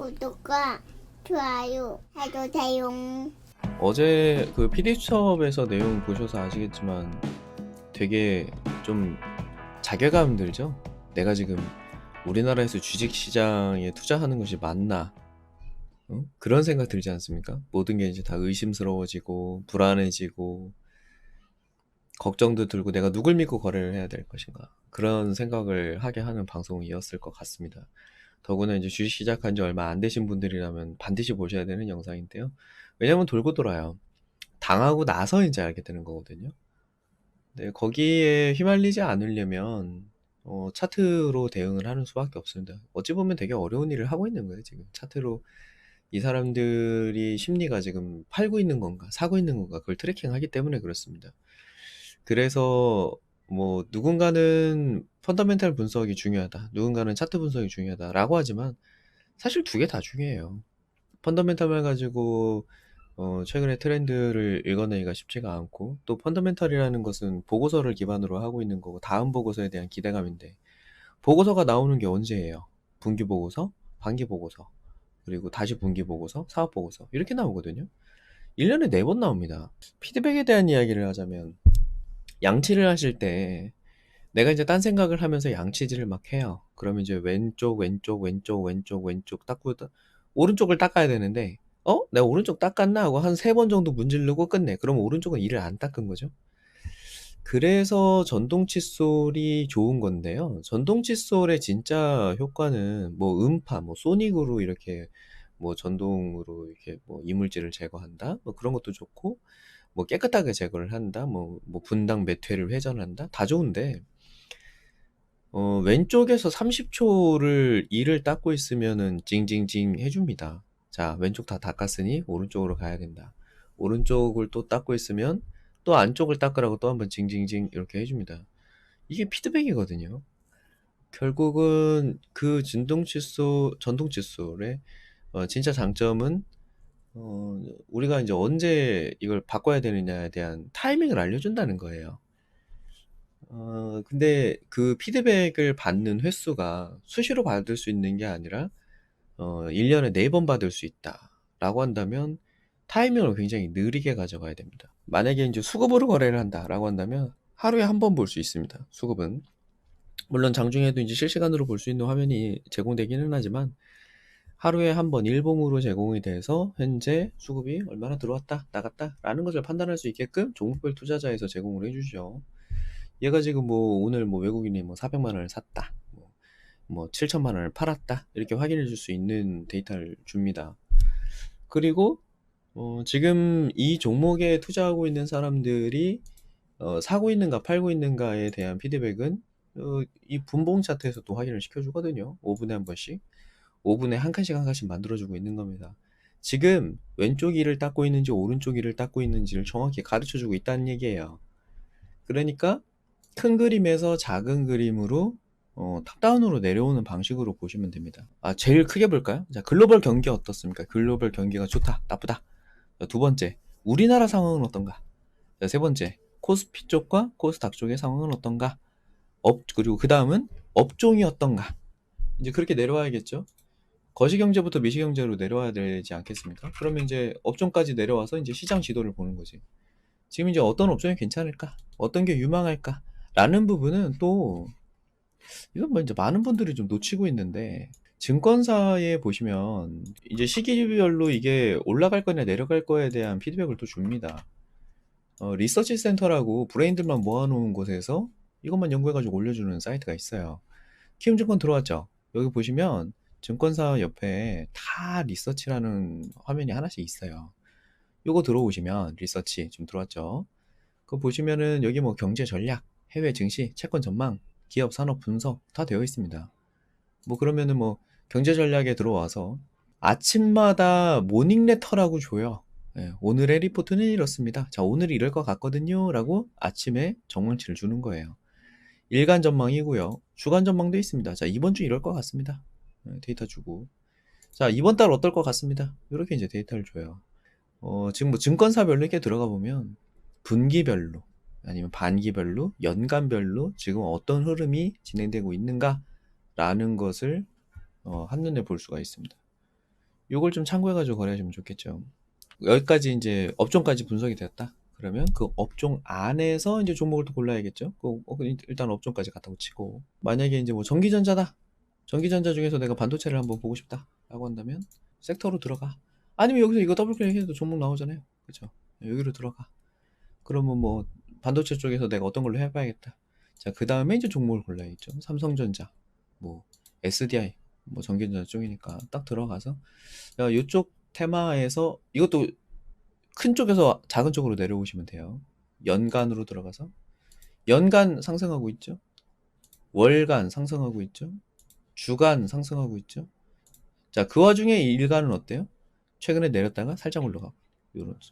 구독과 좋아요 해주세요. 어제 그 PD수첩에서 내용 보셔서 아시겠지만 되게 좀 자괴감 들죠? 내가 지금 우리나라에서 주식시장에 투자하는 것이 맞나? 그런 생각 들지 않습니까? 모든 게 이제 다 의심스러워지고 불안해지고 걱정도 들고 내가 누굴 믿고 거래를 해야 될 것인가? 그런 생각을 하게 하는 방송이었을 것 같습니다. 더구나 이제 주식 시작한 지 얼마 안 되신 분들이라면 반드시 보셔야 되는 영상인데요. 왜냐면 돌고 돌아요. 당하고 나서 이제 알게 되는 거거든요. 네, 거기에 휘말리지 않으려면 차트로 대응을 하는 수밖에 없습니다. 어찌 보면 되게 어려운 일을 하고 있는 거예요, 지금. 차트로 이 사람들이 심리가 지금 팔고 있는 건가, 사고 있는 건가, 그걸 트래킹하기 때문에 그렇습니다. 그래서 뭐 누군가는 펀더멘탈 분석이 중요하다, 누군가는 차트 분석이 중요하다라고 하지만 사실 두 개 다 중요해요. 펀더멘탈만 가지고 최근에 트렌드를 읽어내기가 쉽지가 않고, 또 펀더멘탈이라는 것은 보고서를 기반으로 하고 있는 거고 다음 보고서에 대한 기대감인데, 보고서가 나오는 게 언제예요? 분기 보고서, 반기 보고서, 그리고 다시 분기 보고서, 사업 보고서 이렇게 나오거든요. 1년에 4번 나옵니다. 피드백에 대한 이야기를 하자면, 양치를 하실 때 내가 이제 딴 생각을 하면서 양치질을 막 해요. 그러면 이제 왼쪽 닦고 오른쪽을 닦아야 되는데, 내가 오른쪽 닦았나 하고 한 3번 정도 문지르고 끝내. 그러면 오른쪽은 이를 안 닦은 거죠. 그래서 전동 칫솔이 좋은 건데요. 전동 칫솔의 진짜 효과는 뭐 음파, 뭐 소닉으로 이렇게 뭐 전동으로 이렇게 뭐 이물질을 제거한다, 뭐 그런 것도 좋고, 뭐 깨끗하게 제거를 한다, 뭐 분당 몇 회를 회전한다, 다 좋은데, 왼쪽에서 30초를 이를 닦고 있으면은 징징징 해줍니다. 자, 왼쪽 다 닦았으니 오른쪽으로 가야 된다. 오른쪽을 또 닦고 있으면 또 안쪽을 닦으라고 또 한번 징징징 이렇게 해줍니다. 이게 피드백이거든요. 결국은 그 전동 칫솔의 진짜 장점은 우리가 이제 언제 이걸 바꿔야 되느냐에 대한 타이밍을 알려준다는 거예요. 근데 그 피드백을 받는 횟수가 수시로 받을 수 있는 게 아니라 1년에 4번 받을 수 있다라고 한다면 타이밍을 굉장히 느리게 가져가야 됩니다. 만약에 이제 수급으로 거래를 한다라고 한다면 하루에 한 번 볼 수 있습니다. 수급은. 물론 장중에도 이제 실시간으로 볼 수 있는 화면이 제공되기는 하지만, 하루에 한 번 일봉으로 제공이 돼서 현재 수급이 얼마나 들어왔다, 나갔다라는 것을 판단할 수 있게끔 종목별 투자자에서 제공을 해주죠. 얘가 지금 뭐 오늘 뭐 외국인이 뭐 400만 원을 샀다, 뭐 7천만 원을 팔았다, 이렇게 확인해 줄 수 있는 데이터를 줍니다. 그리고 지금 이 종목에 투자하고 있는 사람들이 사고 있는가 팔고 있는가에 대한 피드백은 이 분봉 차트에서 또 확인을 시켜주거든요. 5분에 한 번씩, 5분에 한 칸씩 한 칸씩 만들어주고 있는 겁니다. 지금 왼쪽 이를 닦고 있는지 오른쪽 이를 닦고 있는지를 정확히 가르쳐주고 있다는 얘기예요. 그러니까 큰 그림에서 작은 그림으로 탑다운으로 내려오는 방식으로 보시면 됩니다. 제일 크게 볼까요? 자, 글로벌 경기 어떻습니까? 글로벌 경기가 좋다, 나쁘다. 자, 두 번째, 우리나라 상황은 어떤가? 자, 세 번째, 코스피 쪽과 코스닥 쪽의 상황은 어떤가? 그리고 그 다음은 업종이 어떤가? 이제 그렇게 내려와야겠죠? 거시경제부터 미시경제로 내려와야 되지 않겠습니까? 그러면 이제 업종까지 내려와서 이제 시장 지도를 보는 거지. 지금 이제 어떤 업종이 괜찮을까? 어떤 게 유망할까? 라는 부분은 또, 이건 뭐 이제 많은 분들이 좀 놓치고 있는데, 증권사에 보시면 이제 시기별로 이게 올라갈 거냐 내려갈 거에 대한 피드백을 또 줍니다. 리서치 센터라고 브레인들만 모아놓은 곳에서 이것만 연구해가지고 올려주는 사이트가 있어요. 키움증권 들어왔죠? 여기 보시면 증권사 옆에 다 리서치라는 화면이 하나씩 있어요. 요거 들어오시면 리서치 좀 들어왔죠? 그거 보시면은 여기 뭐 경제 전략, 해외 증시, 채권 전망, 기업 산업 분석 다 되어 있습니다. 뭐 그러면은 뭐 경제 전략에 들어와서 아침마다 모닝 레터라고 줘요. 예, 오늘의 리포트는 이렇습니다. 자, 오늘이 이럴 것 같거든요. 라고 아침에 전망치를 주는 거예요. 일간 전망이고요. 주간 전망도 있습니다. 자, 이번 주 이럴 것 같습니다. 데이터 주고. 자, 이번 달 어떨 것 같습니다. 이렇게 이제 데이터를 줘요. 지금 뭐 증권사별로 이렇게 들어가 보면 분기별로, 아니면 반기별로, 연간별로 지금 어떤 흐름이 진행되고 있는가라는 것을 한눈에 볼 수가 있습니다. 요걸 좀 참고해가지고 거래하시면 좋겠죠. 여기까지 이제 업종까지 분석이 되었다. 그러면 그 업종 안에서 이제 종목을 또 골라야겠죠. 일단 업종까지 갖다 붙이고, 만약에 이제 뭐 전기전자다. 전기전자 중에서 내가 반도체를 한번 보고 싶다라고 한다면 섹터로 들어가. 아니면 여기서 이거 더블 클릭해도 종목 나오잖아요. 그죠? 여기로 들어가. 그러면 뭐 반도체 쪽에서 내가 어떤 걸로 해봐야겠다. 자, 그 다음에 이제 종목을 골라야겠죠. 삼성전자, 뭐 SDI, 뭐 전기전자 쪽이니까 딱 들어가서 이쪽 테마에서 이것도 큰 쪽에서 작은 쪽으로 내려오시면 돼요. 연간으로 들어가서 연간 상승하고 있죠. 월간 상승하고 있죠. 주간 상승하고 있죠. 자, 그 와중에 일간은 어때요? 최근에 내렸다가 살짝 올라가고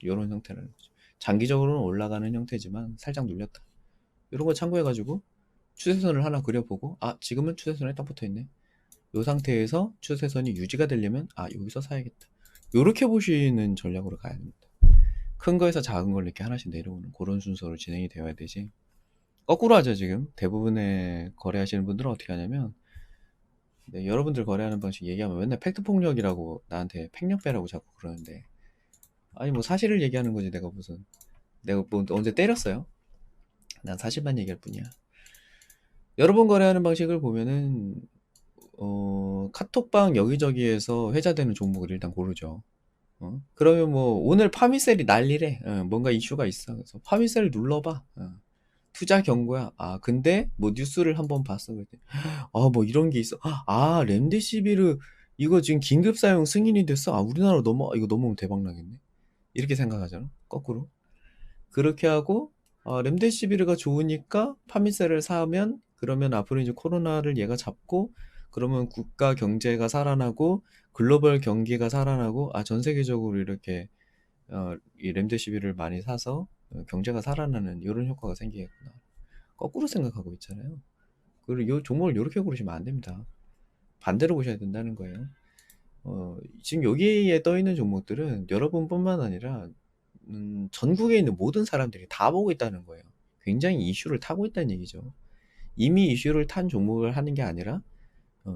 요런 형태라는 거죠. 장기적으로는 올라가는 형태지만 살짝 눌렸다. 이런 거 참고해가지고 추세선을 하나 그려보고, 아, 지금은 추세선에 딱 붙어있네. 이 상태에서 추세선이 유지가 되려면, 아, 여기서 사야겠다. 요렇게 보시는 전략으로 가야 됩니다. 큰 거에서 작은 걸 이렇게 하나씩 내려오는 그런 순서로 진행이 되어야 되지. 거꾸로 하죠. 지금 대부분의 거래하시는 분들은 어떻게 하냐면, 네, 여러분들 거래하는 방식 얘기하면 맨날 팩트 폭력이라고 나한테 팩력배라고 자꾸 그러는데, 아니 뭐 사실을 얘기하는 거지. 내가 뭐 언제 때렸어요? 난 사실만 얘기할 뿐이야. 여러 번 거래하는 방식을 보면은 카톡방 여기저기에서 회자되는 종목을 일단 고르죠. 그러면 뭐 오늘 파미셀이 난리래. 뭔가 이슈가 있어. 그래서 파미셀 눌러봐. 투자 경고야. 아, 근데 뭐 뉴스를 한번 봤어. 그랬더니 뭐 이런 게 있어. 아, 렘데시비르 이거 지금 긴급 사용 승인이 됐어. 아, 우리나라 이거 넘어오면 대박 나겠네. 이렇게 생각하잖아. 거꾸로. 그렇게 하고 렘데시비르가 좋으니까 파미셀을 사면, 그러면 앞으로 이제 코로나를 얘가 잡고, 그러면 국가 경제가 살아나고 글로벌 경기가 살아나고, 전 세계적으로 이렇게 이 렘데시비르를 많이 사서 경제가 살아나는 이런 효과가 생기겠구나. 거꾸로 생각하고 있잖아요. 그리고 이 종목을 이렇게 고르시면 안 됩니다. 반대로 보셔야 된다는 거예요. 지금 여기에 떠 있는 종목들은 여러분뿐만 아니라 전국에 있는 모든 사람들이 다 보고 있다는 거예요. 굉장히 이슈를 타고 있다는 얘기죠. 이미 이슈를 탄 종목을 하는 게 아니라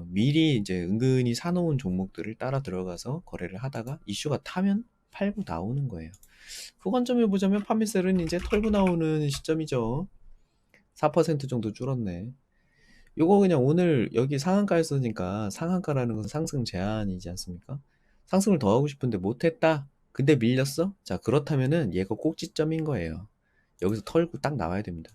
미리 이제 은근히 사놓은 종목들을 따라 들어가서 거래를 하다가 이슈가 타면 팔고 나오는 거예요. 그 관점에 보자면 파미셀은 이제 털고 나오는 시점이죠. 4% 정도 줄었네. 요거 그냥 오늘 여기 상한가였으니까, 상한가라는 것은 상승 제한이지 않습니까? 상승을 더 하고 싶은데 못했다. 근데 밀렸어? 자, 그렇다면은 얘가 꼭지점인 거예요. 여기서 털고 딱 나와야 됩니다.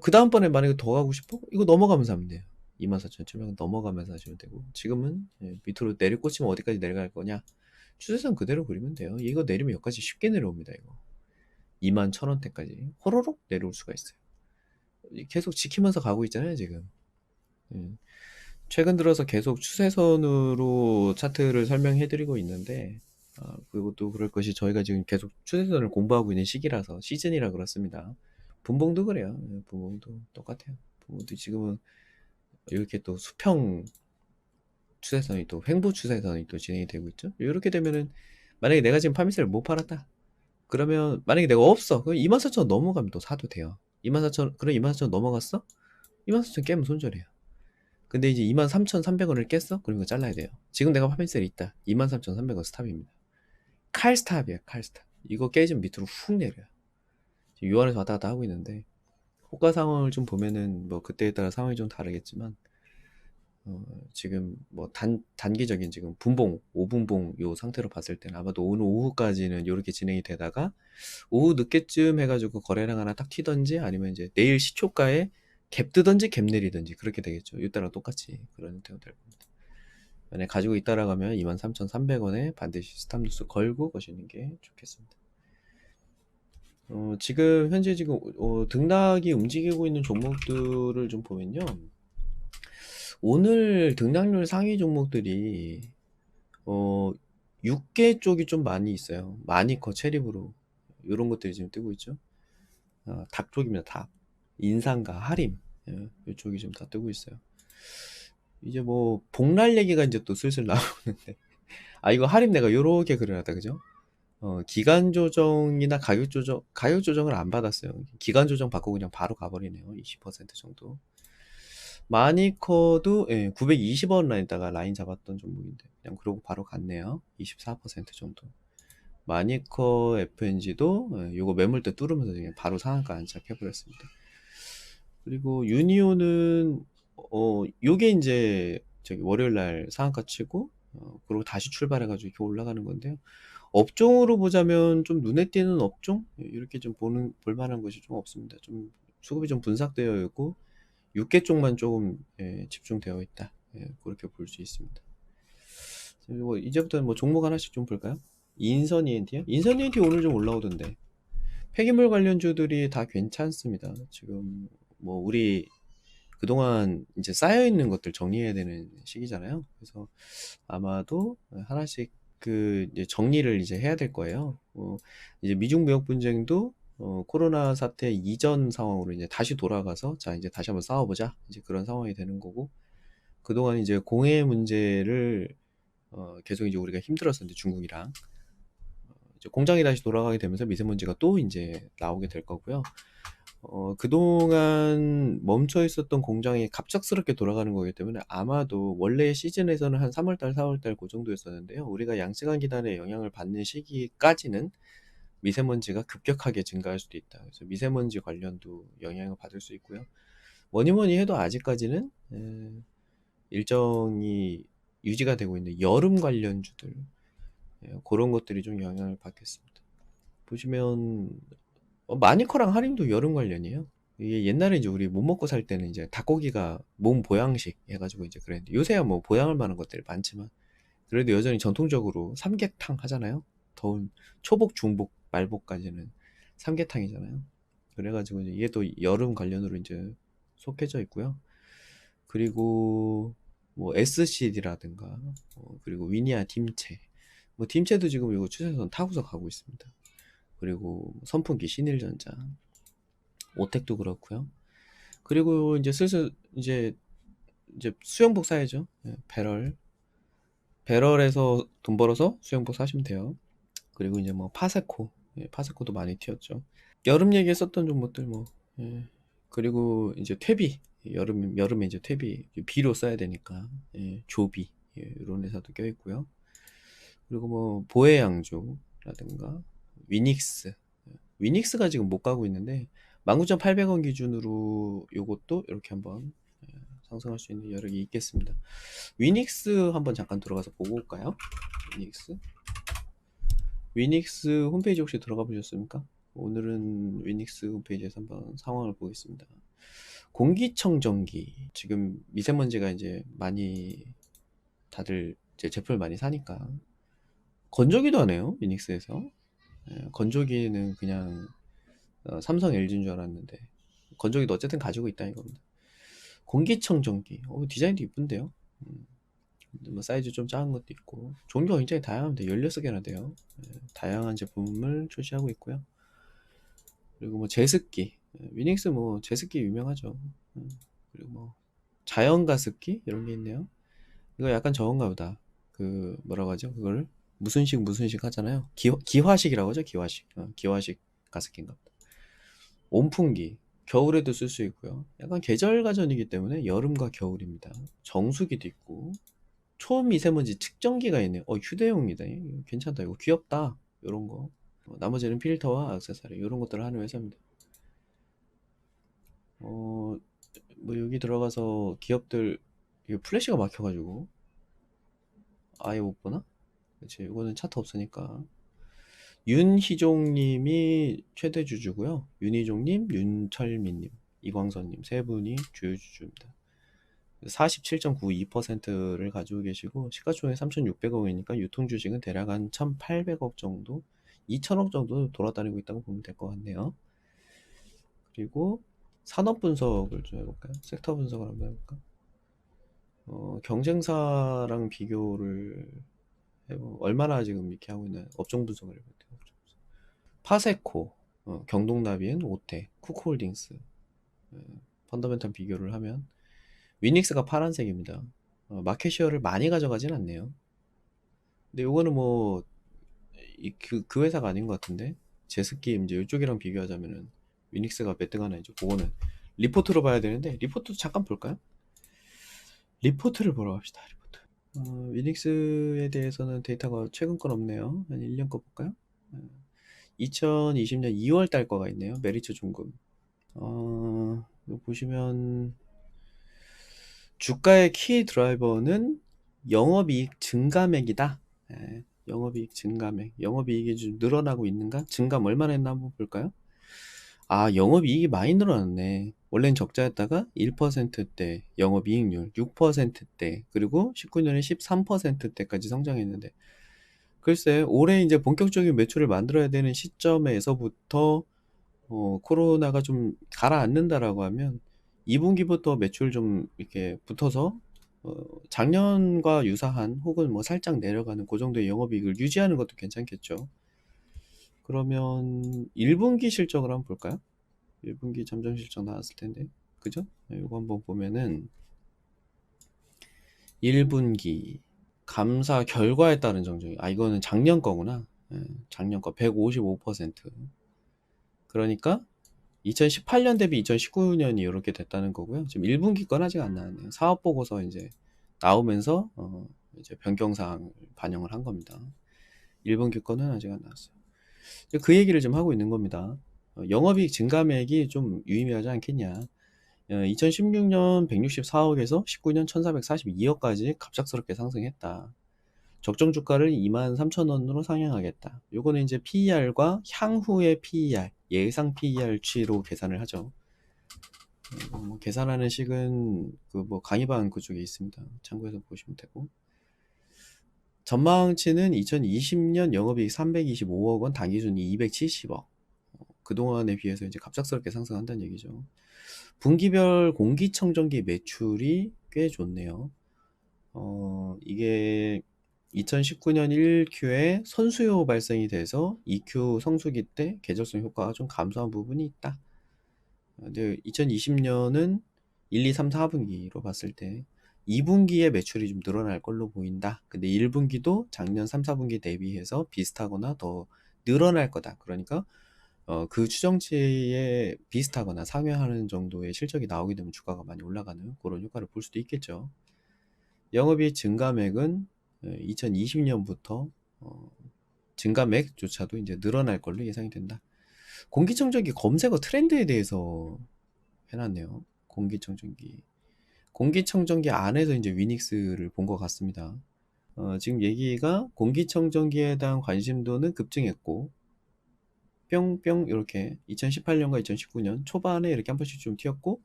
그 다음번에 만약에 더 가고 싶어? 이거 넘어가면서 하면 돼요. 24,700원 넘어가면서 하시면 되고, 지금은 밑으로 내리꽂히면 어디까지 내려갈 거냐? 추세선 그대로 그리면 돼요. 이거 내리면 여기까지 쉽게 내려옵니다. 이거 21,000원대까지 호로록 내려올 수가 있어요. 계속 지키면서 가고 있잖아요, 지금. 예. 최근 들어서 계속 추세선으로 차트를 설명해드리고 있는데, 그것도 그럴 것이 저희가 지금 계속 추세선을 공부하고 있는 시기라서, 시즌이라 그렇습니다. 분봉도 그래요. 분봉도 똑같아요. 분봉도 지금은 이렇게 또 수평 추세선이, 또 횡보 추세선이 또 진행이 되고 있죠. 이렇게 되면은, 만약에 내가 지금 파미셀을 못 팔았다. 그러면 만약에 내가 없어. 그럼 24,000원 넘어가면 또 사도 돼요. 24,000원, 그럼 24,000원 넘어갔어? 24,000원 깨면 손절이에요. 근데 이제 23,300원을 깼어? 그럼 이거 잘라야 돼요. 지금 내가 파미셀이 있다. 23,300원 스탑입니다. 칼스탑이야, 칼스탑. 이거 깨지면 밑으로 훅 내려요. 지금 요 안에서 왔다 갔다 하고 있는데, 호가 상황을 좀 보면은 뭐 그때에 따라 상황이 좀 다르겠지만, 지금 뭐 단기적인 지금 분봉, 5분봉 요 상태로 봤을 때는 아마도 오늘 오후까지는 요렇게 진행이 되다가, 오후 늦게쯤 해가지고 거래량 하나 딱 튀던지, 아니면 이제 내일 시초가에 갭 뜨던지 갭 내리던지 그렇게 되겠죠. 이때랑 똑같이 그런 형태가 될 겁니다. 만약 가지고 있다라고 하면 23,300원에 반드시 스탑루스 걸고 거시는 게 좋겠습니다. 지금 현재 지금 등락이 움직이고 있는 종목들을 좀 보면요, 오늘 등락률 상위 종목들이 6개 쪽이 좀 많이 있어요. 마니커, 체리브로 이런 것들이 지금 뜨고 있죠. 닭 쪽입니다. 닭, 인상가, 하림, 이쪽이 지금 다 뜨고 있어요. 이제 뭐 복날 얘기가 이제 또 슬슬 나오는데, 이거 하림 내가 요렇게 그려놨다, 그죠? 기간 조정이나 가격 조정을 안 받았어요. 기간 조정 받고 그냥 바로 가버리네요. 20% 정도. 마니커도 920원 라인다가 라인 잡았던 종목인데 그냥 그러고 바로 갔네요. 24% 정도. 마니커 FNG도 요거 매물대 뚫으면서 그냥 바로 상한가 안착해버렸습니다. 그리고 유니온은 요게 이제 저기 월요일날 상한가 치고 그리고 다시 출발해가지고 이렇게 올라가는 건데요. 업종으로 보자면 좀 눈에 띄는 업종 이렇게 좀 볼 만한 것이 좀 없습니다. 좀 수급이 좀 분散되어 있고 6개 쪽만 조금 집중되어 있다. 그렇게 볼 수 있습니다. 그리고 이제부터는 뭐 종목 하나씩 좀 볼까요? 인선 ENT요? 인선 ENT 오늘 좀 올라오던데 폐기물 관련주들이 다 괜찮습니다. 지금 뭐 우리 그동안 이제 쌓여 있는 것들 정리해야 되는 시기잖아요. 그래서 아마도 하나씩 그 이제 정리를 이제 해야 될 거예요. 이제 미중 무역 분쟁도 코로나 사태 이전 상황으로 이제 다시 돌아가서 자 이제 다시 한번 싸워보자 이제 그런 상황이 되는 거고 그동안 이제 공해 문제를 계속 이제 우리가 힘들었었는데 중국이랑 이제 공장이 다시 돌아가게 되면서 미세먼지가 또 이제 나오게 될 거고요. 그동안 멈춰 있었던 공장이 갑작스럽게 돌아가는 거기 때문에 아마도 원래 시즌에서는 한 3월달, 4월달 그 정도였었는데요. 우리가 양승환 기단의 영향을 받는 시기까지는 미세먼지가 급격하게 증가할 수도 있다. 그래서 미세먼지 관련도 영향을 받을 수 있고요. 뭐니 뭐니 해도 아직까지는 일정이 유지가 되고 있는 여름 관련주들 그런 것들이 좀 영향을 받겠습니다. 보시면 마니커랑 할인도 여름 관련이에요. 이게 옛날에 이제 우리 못 먹고 살 때는 이제 닭고기가 몸 보양식 해가지고 이제 그랬는데 요새야 뭐 보양할 만한 것들이 많지만 그래도 여전히 전통적으로 삼계탕 하잖아요. 더운 초복, 중복, 말복까지는 삼계탕이잖아요. 그래가지고 이제 이게 또 여름 관련으로 이제 속해져 있고요. 그리고 뭐 SCD라든가 그리고 위니아 팀체 뭐 팀체도 지금 이거 추세선 타고서 가고 있습니다. 그리고 선풍기 신일전자 오텍도 그렇고요. 그리고 이제 슬슬 이제 수영복 사야죠. 배럴에서 돈 벌어서 수영복 사시면 돼요. 그리고 이제 뭐 파세코 파세코도 많이 튀었죠. 여름 얘기했었던 종목들 뭐 그리고 이제 퇴비 여름에 이제 퇴비 비로 써야 되니까 조비 이런 회사도 껴있고요. 그리고 뭐 보혜양조라든가 위닉스가 지금 못 가고 있는데 19,800원 기준으로 요것도 이렇게 한번 상승할 수 있는 여력이 있겠습니다. 위닉스 한번 잠깐 들어가서 보고 올까요? 위닉스 홈페이지 혹시 들어가 보셨습니까? 오늘은 위닉스 홈페이지에서 한번 상황을 보겠습니다. 공기청정기 지금 미세먼지가 이제 많이 다들 이제 제품을 많이 사니까 건조기도 하네요. 위닉스에서 건조기는 그냥 삼성 LG인 줄 알았는데 건조기도 어쨌든 가지고 있다 이겁니다. 공기청정기 디자인도 이쁜데요. 뭐 사이즈 좀 작은 것도 있고 종류가 굉장히 다양합니다. 16개나 돼요. 다양한 제품을 출시하고 있고요. 그리고 뭐 제습기 위닉스 뭐 제습기 유명하죠. 그리고 뭐 자연가습기 이런 게 있네요. 이거 약간 저건가 보다. 그 뭐라고 하죠? 그걸 무슨 식 하잖아요. 기화식이라고 하죠. 기화식 가습기인가 보다. 온풍기 겨울에도 쓸 수 있고요. 약간 계절 가전이기 때문에 여름과 겨울입니다. 정수기도 있고 초미세먼지 측정기가 있네요. 휴대용이다. 괜찮다. 이거 귀엽다. 이런 거. 나머지는 필터와 액세서리 이런 것들을 하는 회사입니다. 뭐 여기 들어가서 기업들 이게 플래시가 막혀가지고 아예 못 보나? 그렇지. 이거는 차트 없으니까. 윤희종님이 최대 주주고요. 윤희종님, 윤철민님, 이광선님 세 분이 주요 주주입니다. 47.92%를 가지고 계시고 시가총액 3,600억이니까 유통주식은 대략 한 1,800억 정도 2,000억 정도 돌아다니고 있다고 보면 될 것 같네요. 그리고 산업 분석을 좀 해볼까요? 섹터 분석을 한번 해볼까? 경쟁사랑 비교를 얼마나 지금 이렇게 하고 있나 업종 분석을 해볼게요. 파세코, 경동나비엔 오텍, 쿠크홀딩스 펀더멘탈 비교를 하면 위닉스가 파란색입니다. 마켓시어를 많이 가져가진 않네요. 근데 요거는 뭐 그 회사가 아닌 것 같은데 제스키 이제 이쪽이랑 비교하자면은 위닉스가 몇 등 하나 이제 그거는 리포트로 봐야 되는데 리포트도 잠깐 볼까요? 리포트를 보러 갑시다. 리포트. 위닉스에 대해서는 데이터가 최근 건 없네요. 한 1년 거 볼까요? 2020년 2월 달 거가 있네요. 메리츠 종금. 이거 보시면 주가의 키 드라이버는 영업이익 증가맥이다. 예, 영업이익 증가맥. 영업이익이 좀 늘어나고 있는가? 증감 얼마나 했나 한번 볼까요? 영업이익이 많이 늘어났네. 원래는 적자였다가 1%대 영업이익률, 6%대, 그리고 19년에 13%대까지 성장했는데, 글쎄, 올해 이제 본격적인 매출을 만들어야 되는 시점에서부터 코로나가 좀 가라앉는다라고 하면 2분기부터 매출 좀 이렇게 붙어서 작년과 유사한 혹은 뭐 살짝 내려가는 그 정도의 영업이익을 유지하는 것도 괜찮겠죠. 그러면 1분기 실적을 한번 볼까요? 1분기 잠정 실적 나왔을 텐데, 그죠? 이거 한번 보면은 1분기 감사 결과에 따른 정정이, 이거는 작년 거구나. 작년 거 155%. 그러니까 2018년 대비 2019년이 이렇게 됐다는 거고요. 지금 1분기 건 아직 안 나왔네요. 사업 보고서 이제 나오면서 이제 변경사항을 반영을 한 겁니다. 1분기 거는 아직 안 나왔어요. 그 얘기를 좀 하고 있는 겁니다. 영업이익 증가액이 좀 유의미하지 않겠냐. 2016년 164억에서 19년 1442억까지 갑작스럽게 상승했다. 적정 주가를 23,000원으로 상향하겠다. 요거는 이제 PER과 향후의 PER, 예상 PER치로 계산을 하죠. 뭐 계산하는 식은 그 뭐 강의반 그쪽에 있습니다. 참고해서 보시면 되고. 전망치는 2020년 영업이익 325억 원, 당기순이 270억. 그동안에 비해서 이제 갑작스럽게 상승한다는 얘기죠. 분기별 공기청정기 매출이 꽤 좋네요. 이게 2019년 1Q에 선수요 발생이 돼서 2Q 성수기 때 계절성 효과가 좀 감소한 부분이 있다. 근데 2020년은 1, 2, 3, 4분기로 봤을 때 2분기에 매출이 좀 늘어날 걸로 보인다. 근데 1분기도 작년 3, 4분기 대비해서 비슷하거나 더 늘어날 거다. 그러니까 그 추정치에 비슷하거나 상회하는 정도의 실적이 나오게 되면 주가가 많이 올라가는 그런 효과를 볼 수도 있겠죠. 영업이익 증가맥은 2020년부터 증가맥조차도 이제 늘어날 걸로 예상이 된다. 공기청정기 검색어 트렌드에 대해서 해놨네요. 공기청정기 안에서 이제 위닉스를 본 것 같습니다. 지금 얘기가 공기청정기에 대한 관심도는 급증했고 뿅뿅 이렇게 2018년과 2019년 초반에 이렇게 한 번씩 좀 튀었고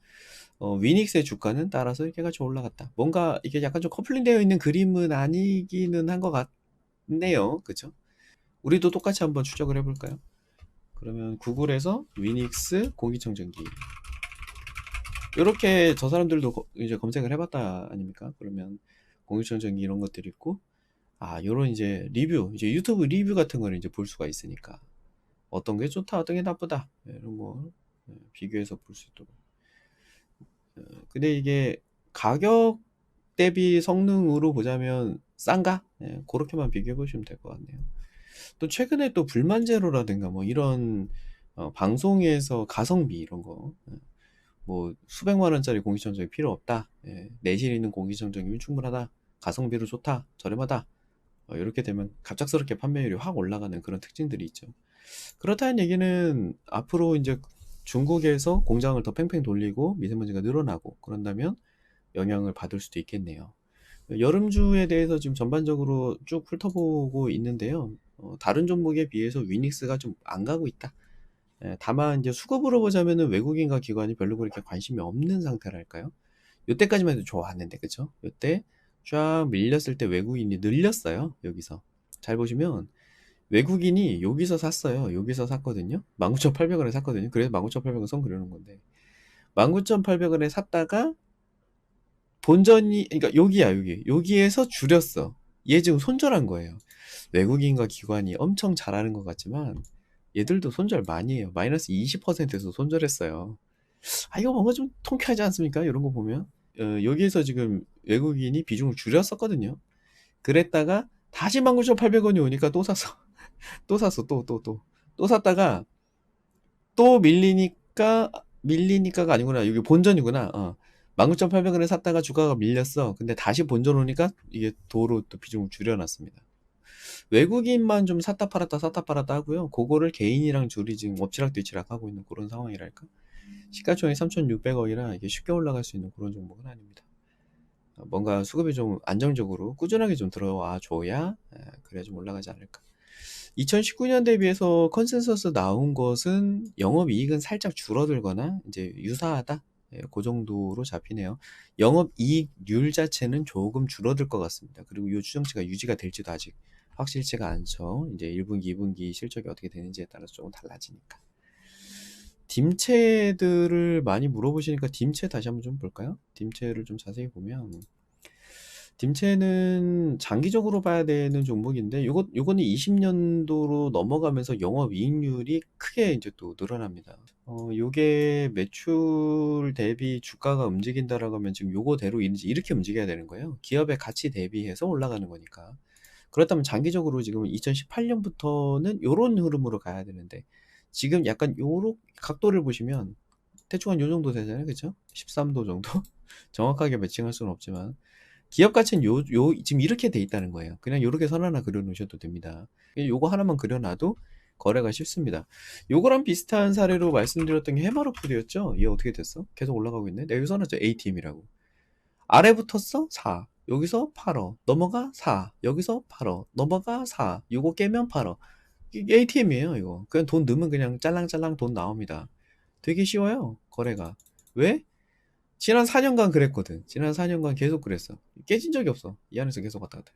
위닉스의 주가는 따라서 이렇게 같이 올라갔다. 뭔가 이게 약간 좀 커플링 되어 있는 그림은 아니기는 한 것 같네요. 그죠? 우리도 똑같이 한번 추적을 해볼까요? 그러면 구글에서 위닉스 공기청정기 이렇게 저 사람들도 이제 검색을 해봤다 아닙니까? 그러면 공기청정기 이런 것들이 있고 요런 이제 리뷰, 이제 유튜브 리뷰 같은 거를 이제 볼 수가 있으니까 어떤 게 좋다, 어떤 게 나쁘다 이런 거 비교해서 볼 수 있도록. 근데 이게 가격 대비 성능으로 보자면 싼가? 그렇게만 비교해 보시면 될 것 같네요. 또 최근에 또 불만 제로라든가 뭐 이런 방송에서 가성비 이런 거 뭐 수백만 원짜리 공기청정기 필요 없다. 내실 있는 공기청정기면 충분하다. 가성비로 좋다. 저렴하다. 이렇게 되면 갑작스럽게 판매율이 확 올라가는 그런 특징들이 있죠. 그렇다는 얘기는 앞으로 이제 중국에서 공장을 더 팽팽 돌리고 미세먼지가 늘어나고 그런다면 영향을 받을 수도 있겠네요. 여름주에 대해서 지금 전반적으로 쭉 훑어보고 있는데요. 다른 종목에 비해서 위닉스가 좀 안 가고 있다. 다만 이제 수급으로 보자면은 외국인과 기관이 별로 그렇게 관심이 없는 상태랄까요? 요때까지만 해도 좋았는데, 그쵸? 요때 쫙 밀렸을 때 외국인이 늘렸어요. 여기서. 잘 보시면 외국인이 여기서 샀어요. 여기서 샀거든요. 19,800원에 샀거든요. 그래서 19,800원 선 그려놓은 건데 19,800원에 샀다가 본전이, 그러니까 여기야, 여기에서 줄였어. 얘 지금 손절한 거예요. 외국인과 기관이 엄청 잘하는 것 같지만 얘들도 손절 많이 해요. 마이너스 20%에서 손절했어요. 이거 뭔가 좀 통쾌하지 않습니까? 이런 거 보면. 여기에서 지금 외국인이 비중을 줄였었거든요. 그랬다가 다시 19,800원이 오니까 또 샀어. 또 샀어. 또 샀다가 또 밀리니까가 아니구나. 여기 본전이구나. 19,800원에 샀다가 주가가 밀렸어. 근데 다시 본전 오니까 이게 도로 또 비중을 줄여놨습니다. 외국인만 좀 샀다 팔았다 하고요. 그거를 개인이랑 둘이 지금 엎치락뒤치락 하고 있는 그런 상황이랄까. 시가총액 3,600억이라 이게 쉽게 올라갈 수 있는 그런 종목은 아닙니다. 뭔가 수급이 좀 안정적으로 꾸준하게 좀 들어와 줘야 그래야 좀 올라가지 않을까. 2019년 대비해서 컨센서스 나온 것은 영업이익은 살짝 줄어들거나 이제 유사하다. 그 정도로 잡히네요. 영업이익률 자체는 조금 줄어들 것 같습니다. 그리고 이 추정치가 유지가 될지도 아직 확실치가 않죠. 이제 1분기, 2분기 실적이 어떻게 되는지에 따라서 조금 달라지니까. 딤체들을 많이 물어보시니까 딤체 다시 한번 좀 볼까요? 딤체를 좀 자세히 보면 딤체는 장기적으로 봐야 되는 종목인데 요거는 20년도로 넘어가면서 영업이익률이 크게 이제 또 늘어납니다. 요게 매출 대비 주가가 움직인다라고 하면 지금 요거대로 이제 이렇게 움직여야 되는 거예요. 기업의 가치 대비해서 올라가는 거니까. 그렇다면 장기적으로 지금 2018년부터는 요런 흐름으로 가야 되는데 지금 약간 요런 각도를 보시면 대충 한 요 정도 되잖아요. 그쵸? 13도 정도? 정확하게 매칭할 수는 없지만 기업 가치는 지금 이렇게 돼 있다는 거예요. 그냥 요렇게 선 하나 그려 놓으셔도 됩니다. 요거 하나만 그려놔도 거래가 쉽습니다. 요거랑 비슷한 사례로 말씀드렸던 게 해마로푸드였죠. 얘 어떻게 됐어? 계속 올라가고 있네. 내가 여기 써놨죠. ATM이라고. 아래 붙었어? 4. 여기서 팔어. 넘어가? 4. 여기서 팔어. 넘어가? 4. 요거 깨면 팔어. 이게 ATM이에요, 이거. 그냥 돈 넣으면 그냥 짤랑짤랑 돈 나옵니다. 되게 쉬워요, 거래가. 왜? 지난 4년간 그랬거든. 지난 4년간 계속 그랬어. 깨진 적이 없어. 이 안에서 계속 왔다 갔다.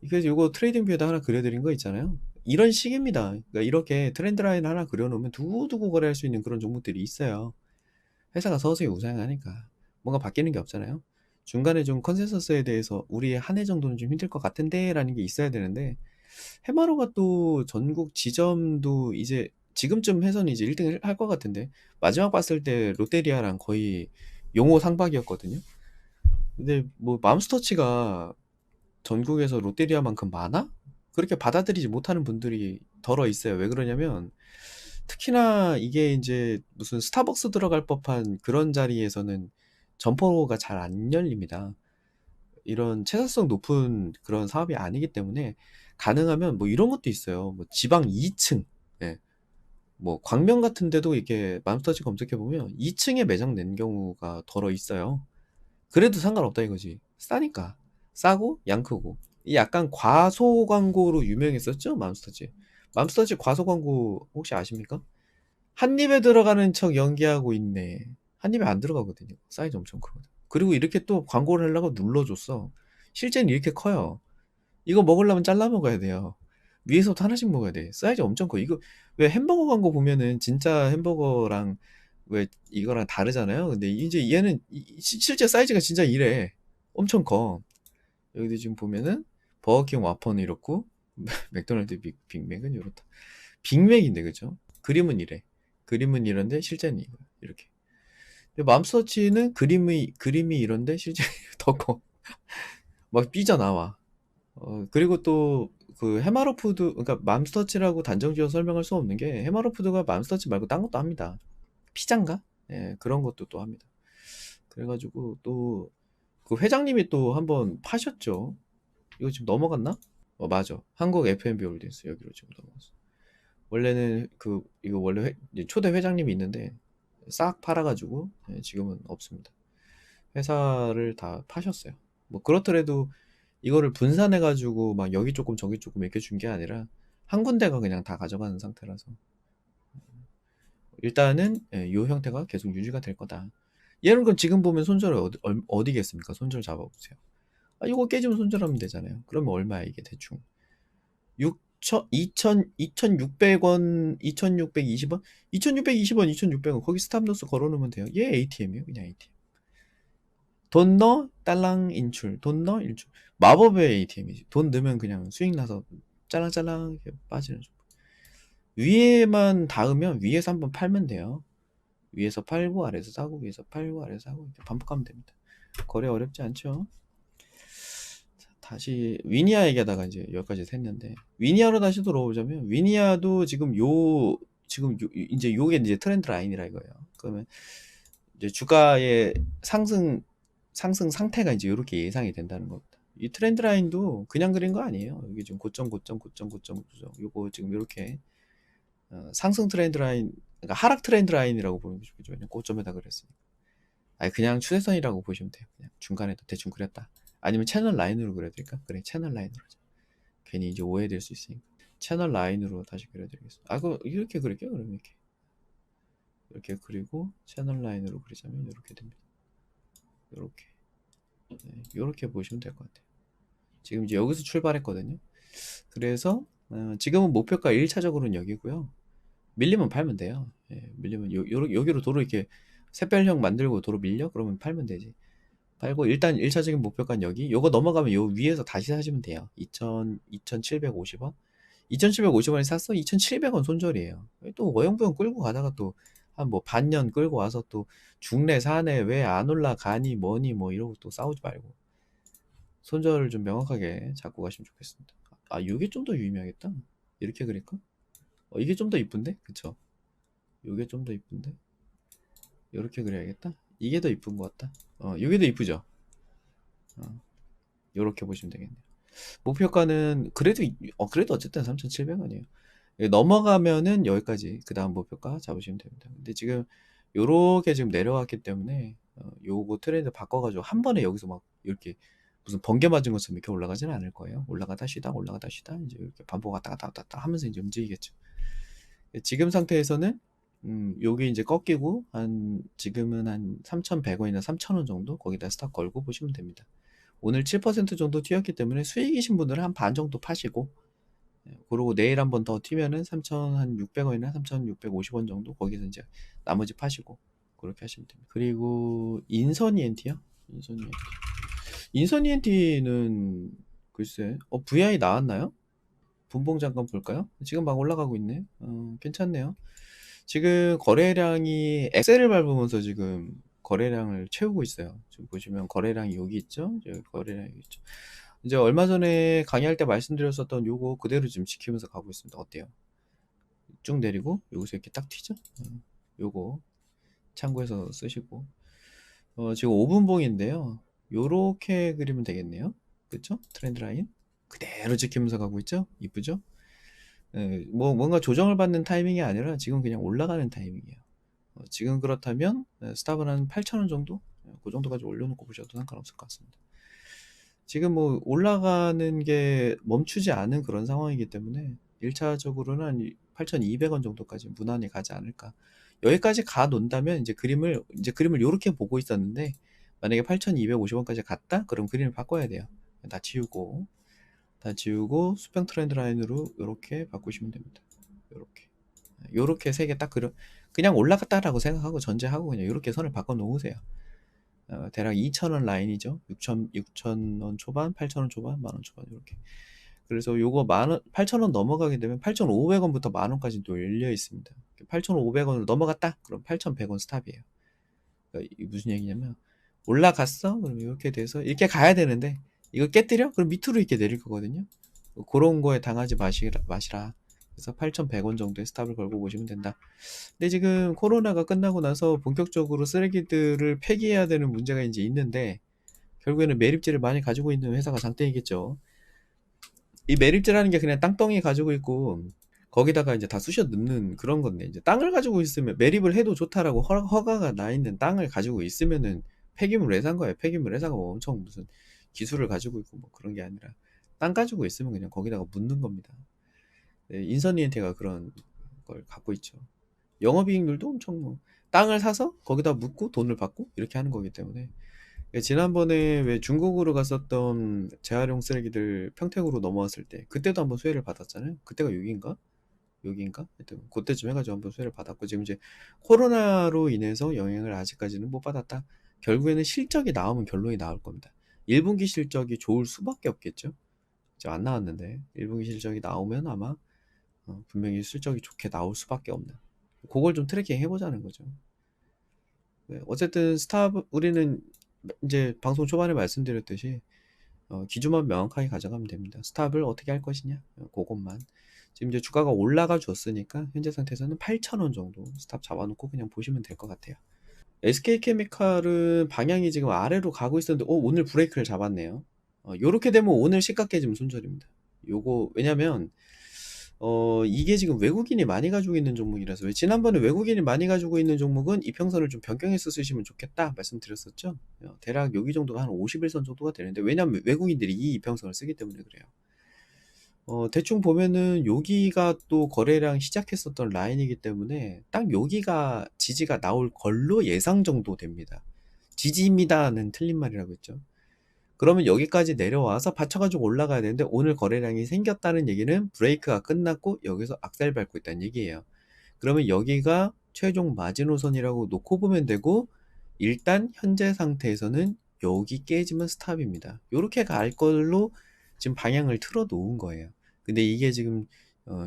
그래서 요거 트레이딩 뷰에다 하나 그려드린 거 있잖아요. 이런 식입니다. 그러니까 이렇게 트렌드 라인 하나 그려놓으면 두고두고 거래할 수 있는 그런 종목들이 있어요. 회사가 서서히 우상하니까 뭔가 바뀌는 게 없잖아요. 중간에 좀 컨센서스에 대해서 우리 한 해 정도는 좀 힘들 것 같은데 라는 게 있어야 되는데 해마로가 또 전국 지점도 이제 지금쯤 해서는 이제 1등 할 것 같은데 마지막 봤을 때 롯데리아랑 거의 용호 상박이었거든요. 근데 뭐 맘스터치가 전국에서 롯데리아만큼 많아? 그렇게 받아들이지 못하는 분들이 덜어 있어요. 왜 그러냐면 특히나 이게 이제 무슨 스타벅스 들어갈 법한 그런 자리에서는 점포가 잘 안 열립니다. 이런 채사성 높은 그런 사업이 아니기 때문에 가능하면 뭐 이런 것도 있어요. 뭐 지방 2층, 예. 뭐 광명 같은 데도 이렇게 맘스터치 검색해 보면 2층에 매장 낸 경우가 덜어 있어요. 그래도 상관없다 이거지. 싸니까. 싸고 양 크고. 이 약간 과소 광고로 유명했었죠, 맘스터치. 맘스터치 과소 광고 혹시 아십니까? 한 입에 들어가는 척 연기하고 있네. 한 입에 안 들어가거든요. 사이즈 엄청 크거든. 그리고 이렇게 또 광고를 하려고 눌러줬어. 실제는 이렇게 커요. 이거 먹으려면 잘라 먹어야 돼요. 위에서부터 하나씩 먹어야 돼. 사이즈 엄청 커. 이거 왜 햄버거 광고 보면은 진짜 햄버거랑 왜 이거랑 다르잖아요. 근데 이제 얘는 실제 사이즈가 진짜 이래. 엄청 커. 여기도 지금 보면은 버거킹 와퍼는 이렇고 맥도날드 빅맥은 이렇다. 빅맥인데 그죠? 그림은 이래. 그림은 이런데 실제는 이거 이렇게. 근데 맘스터치는 그림이 이런데 실제 더 커. 막 삐져나와. 그리고 또 그 해마로푸드 그러니까 맘스터치라고 단정지어 설명할 수 없는 게 해마로푸드가 맘스터치 말고 딴 것도 합니다. 피자인가? 예, 그런 것도 또 합니다. 그래가지고 또 그 회장님이 또 한번 파셨죠. 이거 지금 넘어갔나? 맞아. 한국 F&B 홀딩스 여기로 지금 넘어갔어. 원래는 그 이거 원래 이제 초대 회장님이 있는데 싹 팔아가지고 지금은 없습니다. 회사를 다 파셨어요. 뭐 그렇더라도 이거를 분산해가지고 막 여기 조금 저기 조금 이렇게 준 게 아니라 한 군데가 그냥 다 가져가는 상태라서 일단은 이 형태가 계속 유지가 될 거다. 얘는 그럼 지금 보면 손절 어디겠습니까? 손절 잡아보세요. 아, 이거 깨지면 손절하면 되잖아요. 그러면 얼마야 이게 대충? 2,600원, 2,620원? 2,620원, 2,600원. 거기 스탑로스 걸어놓으면 돼요. 얘 ATM이에요. 그냥 ATM. 돈 넣어, 딸랑 인출. 돈 넣어, 인출. 마법의 ATM이지. 돈 넣으면 그냥 수익 나서 짤랑짤랑 이렇게 빠지는 중. 위에만 닿으면 위에서 한번 팔면 돼요. 위에서 팔고 아래에서 사고 위에서 팔고 아래에서 사고 이렇게 반복하면 됩니다. 거래 어렵지 않죠? 다시 위니아 얘기하다가 이제 여기까지 했는데 위니아로 다시 돌아오자면 위니아도 지금 이제 요게 이제 트렌드 라인이라 이거예요. 그러면 이제 주가의 상승 상태가 이제 이렇게 예상이 된다는 겁니다. 이 트렌드 라인도 그냥 그린 거 아니에요. 여기 지금 고점 요거 지금 이렇게 상승 트렌드 라인, 그러니까 하락 트렌드 라인이라고 보는 거죠. 그죠? 고점에다 그랬으니까. 아니 그냥 추세선이라고 보시면 돼요. 그냥 중간에 대충 그렸다. 아니면 채널 라인으로 그려드릴까? 그래, 채널 라인으로 하자. 괜히 이제 오해될 수 있으니까 채널 라인으로 다시 그려드리겠습니다. 아, 그 이렇게 그릴게요. 그러면 이렇게 그리고 채널 라인으로 그리자면 이렇게 됩니다. 이렇게, 네, 이렇게 보시면 될 것 같아요. 지금 이제 여기서 출발했거든요. 그래서 지금은 목표가 1차적으로는 여기고요. 밀리면 팔면 돼요. 예, 밀리면 여기로 도로 이렇게 샛별형 만들고 도로 밀려? 그러면 팔면 되지. 팔고 일단 1차적인 목표가는 여기. 요거 넘어가면 요 위에서 다시 사시면 돼요. 2,750원. 2,750원에 샀어? 2,700원 손절이에요. 또 어영부영 끌고 가다가 또 한 뭐 반년 끌고 와서 또 중내 사내 왜 안 올라가니 뭐니 뭐 이러고 또 싸우지 말고 손절을 좀 명확하게 잡고 가시면 좋겠습니다. 아, 이게 좀 더 유의미하겠다. 이렇게 그릴까? 이게 좀 더 이쁜데? 그쵸? 이게 좀 더 이쁜데? 이렇게 그려야겠다. 이게 더 이쁜 것 같다. 이게 더 이쁘죠? 이렇게 보시면 되겠네요. 목표가는 그래도 어쨌든 3,700원이에요. 넘어가면은 여기까지 그 다음 목표가 잡으시면 됩니다. 근데 지금 요렇게 지금 내려왔기 때문에 요거 트렌드 바꿔가지고 한 번에 여기서 막 이렇게 무슨 번개 맞은 것처럼 이렇게 올라가지는 않을 거예요. 올라가다 쉬다 올라가다 쉬다 이제 이렇게 반복 왔다 갔다 왔다 갔다 하면서 이제 움직이겠죠. 지금 상태에서는 여기 이제 꺾이고 지금은 한 3,100원이나 3,000원 정도 거기다 스탑 걸고 보시면 됩니다. 오늘 7% 정도 튀었기 때문에 수익이신 분들은 한 반 정도 파시고, 그리고 내일 한번 더 튀면은 3,600원이나 3,650원 정도 거기서 이제 나머지 파시고 그렇게 하시면 됩니다. 그리고 인선 ENT요? 인선 ENT는 글쎄, VI 나왔나요? 분봉 잠깐 볼까요? 지금 막 올라가고 있네. 괜찮네요. 지금 거래량이 엑셀을 밟으면서 지금 거래량을 채우고 있어요. 지금 보시면 거래량이 여기 있죠? 여기 거래량이 여기 있죠. 이제 얼마 전에 강의할 때 말씀드렸었던 요거 그대로 지금 지키면서 가고 있습니다. 어때요? 쭉 내리고 여기서 이렇게 딱 튀죠? 요거 참고해서 쓰시고 지금 5분봉인데요. 요렇게 그리면 되겠네요. 그쵸? 트렌드 라인 그대로 지키면서 가고 있죠? 이쁘죠? 뭐 뭔가 조정을 받는 타이밍이 아니라 지금 그냥 올라가는 타이밍이에요. 지금 그렇다면 스탑은 한 8,000원 정도? 그 정도까지 올려놓고 보셔도 상관없을 것 같습니다. 지금 뭐 올라가는 게 멈추지 않은 그런 상황이기 때문에 1차적으로는 한 8,200원 정도까지 무난히 가지 않을까. 여기까지 가 놓는다면 이제 그림을 이렇게 보고 있었는데 만약에 8,250원까지 갔다? 그럼 그림을 바꿔야 돼요. 다 지우고 수평 트렌드 라인으로 이렇게 바꾸시면 됩니다. 요렇게 세 개 딱 그냥 올라갔다라고 생각하고 전제하고 그냥 이렇게 선을 바꿔 놓으세요. 대략 2,000원 라인이죠. 6,000원 초반, 8,000원 초반, 만원 초반 이렇게. 그래서 요거 8,000원 넘어가게 되면 8,500원부터 만원까지 또 열려 있습니다. 8,500원을 넘어갔다? 그럼 8,100원 스탑이에요. 그러니까 이게 무슨 얘기냐면 올라갔어? 그럼 이렇게 돼서 이렇게 가야 되는데 이거 깨뜨려? 그럼 밑으로 이렇게 내릴 거거든요. 그런 거에 당하지 마시라. 그래서 8,100원 정도의 스탑을 걸고 보시면 된다. 근데 지금 코로나가 끝나고 나서 본격적으로 쓰레기들을 폐기해야 되는 문제가 이제 있는데 결국에는 매립지를 많이 가지고 있는 회사가 장땡이겠죠. 이 매립지라는 게 그냥 땅덩이 가지고 있고 거기다가 이제 다 쑤셔 넣는 그런 건데 이제 땅을 가지고 있으면 매립을 해도 좋다라고 허가가 나 있는 땅을 가지고 있으면은 폐기물 회사인 거예요. 폐기물 회사가 뭐 엄청 무슨 기술을 가지고 있고 뭐 그런 게 아니라 땅 가지고 있으면 그냥 거기다가 묻는 겁니다. 네, 인선이엔테가 그런 걸 갖고 있죠. 영업이익률도 엄청 뭐 땅을 사서 거기다 묻고 돈을 받고 이렇게 하는 거기 때문에 지난번에 왜 중국으로 갔었던 재활용 쓰레기들 평택으로 넘어왔을 때 그때도 한번 수혜를 받았잖아요. 그때가 여기인가? 하여튼 그때쯤 해가지고 한번 수혜를 받았고 지금 이제 코로나로 인해서 영향을 아직까지는 못 받았다. 결국에는 실적이 나오면 결론이 나올 겁니다. 1분기 실적이 좋을 수밖에 없겠죠. 지금 안 나왔는데 1분기 실적이 나오면 아마 분명히 실적이 좋게 나올 수밖에 없는 그걸 좀 트래킹 해보자는 거죠. 네, 어쨌든 우리는 이제 방송 초반에 말씀드렸듯이 기준만 명확하게 가져가면 됩니다. 스탑을 어떻게 할 것이냐 그것만 지금 이제 주가가 올라가 줬으니까 현재 상태에서는 8,000원 정도 스탑 잡아놓고 그냥 보시면 될 것 같아요. SK케미칼은 방향이 지금 아래로 가고 있었는데 오늘 브레이크를 잡았네요. 요렇게 되면 오늘 시가 깨지면 손절입니다. 요거 왜냐면 이게 지금 외국인이 많이 가지고 있는 종목이라서 왜 지난번에 외국인이 많이 가지고 있는 종목은 이평선을 좀 변경해서 쓰시면 좋겠다 말씀드렸었죠. 대략 여기 정도가 한 51선 정도가 되는데 왜냐면 외국인들이 이 이평선을 쓰기 때문에 그래요. 대충 보면은 여기가 또 거래량 시작했었던 라인이기 때문에 딱 여기가 지지가 나올 걸로 예상 정도 됩니다. 지지입니다는 틀린 말이라고 했죠. 그러면 여기까지 내려와서 받쳐가지고 올라가야 되는데 오늘 거래량이 생겼다는 얘기는 브레이크가 끝났고 여기서 악셀 밟고 있다는 얘기예요. 그러면 여기가 최종 마지노선이라고 놓고 보면 되고 일단 현재 상태에서는 여기 깨지면 스탑입니다. 이렇게 갈 걸로 지금 방향을 틀어 놓은 거예요. 근데 이게 지금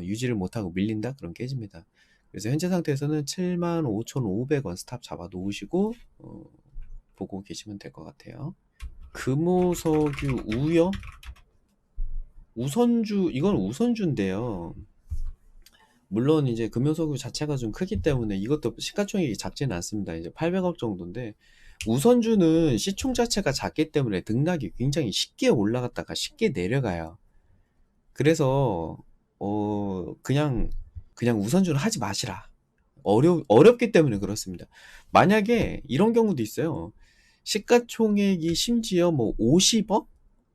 유지를 못하고 밀린다? 그럼 깨집니다. 그래서 현재 상태에서는 75,500원 스탑 잡아 놓으시고 보고 계시면 될 것 같아요. 금호석유 우여? 우선주, 이건 우선주인데요. 물론 이제 금호석유 자체가 좀 크기 때문에 이것도 시가총액이 작지는 않습니다. 이제 800억 정도인데 우선주는 시총 자체가 작기 때문에 등락이 굉장히 쉽게 올라갔다가 쉽게 내려가요. 그래서 그냥 우선주는 하지 마시라. 어렵기 때문에 그렇습니다. 만약에 이런 경우도 있어요. 시가총액이 심지어 뭐 50억?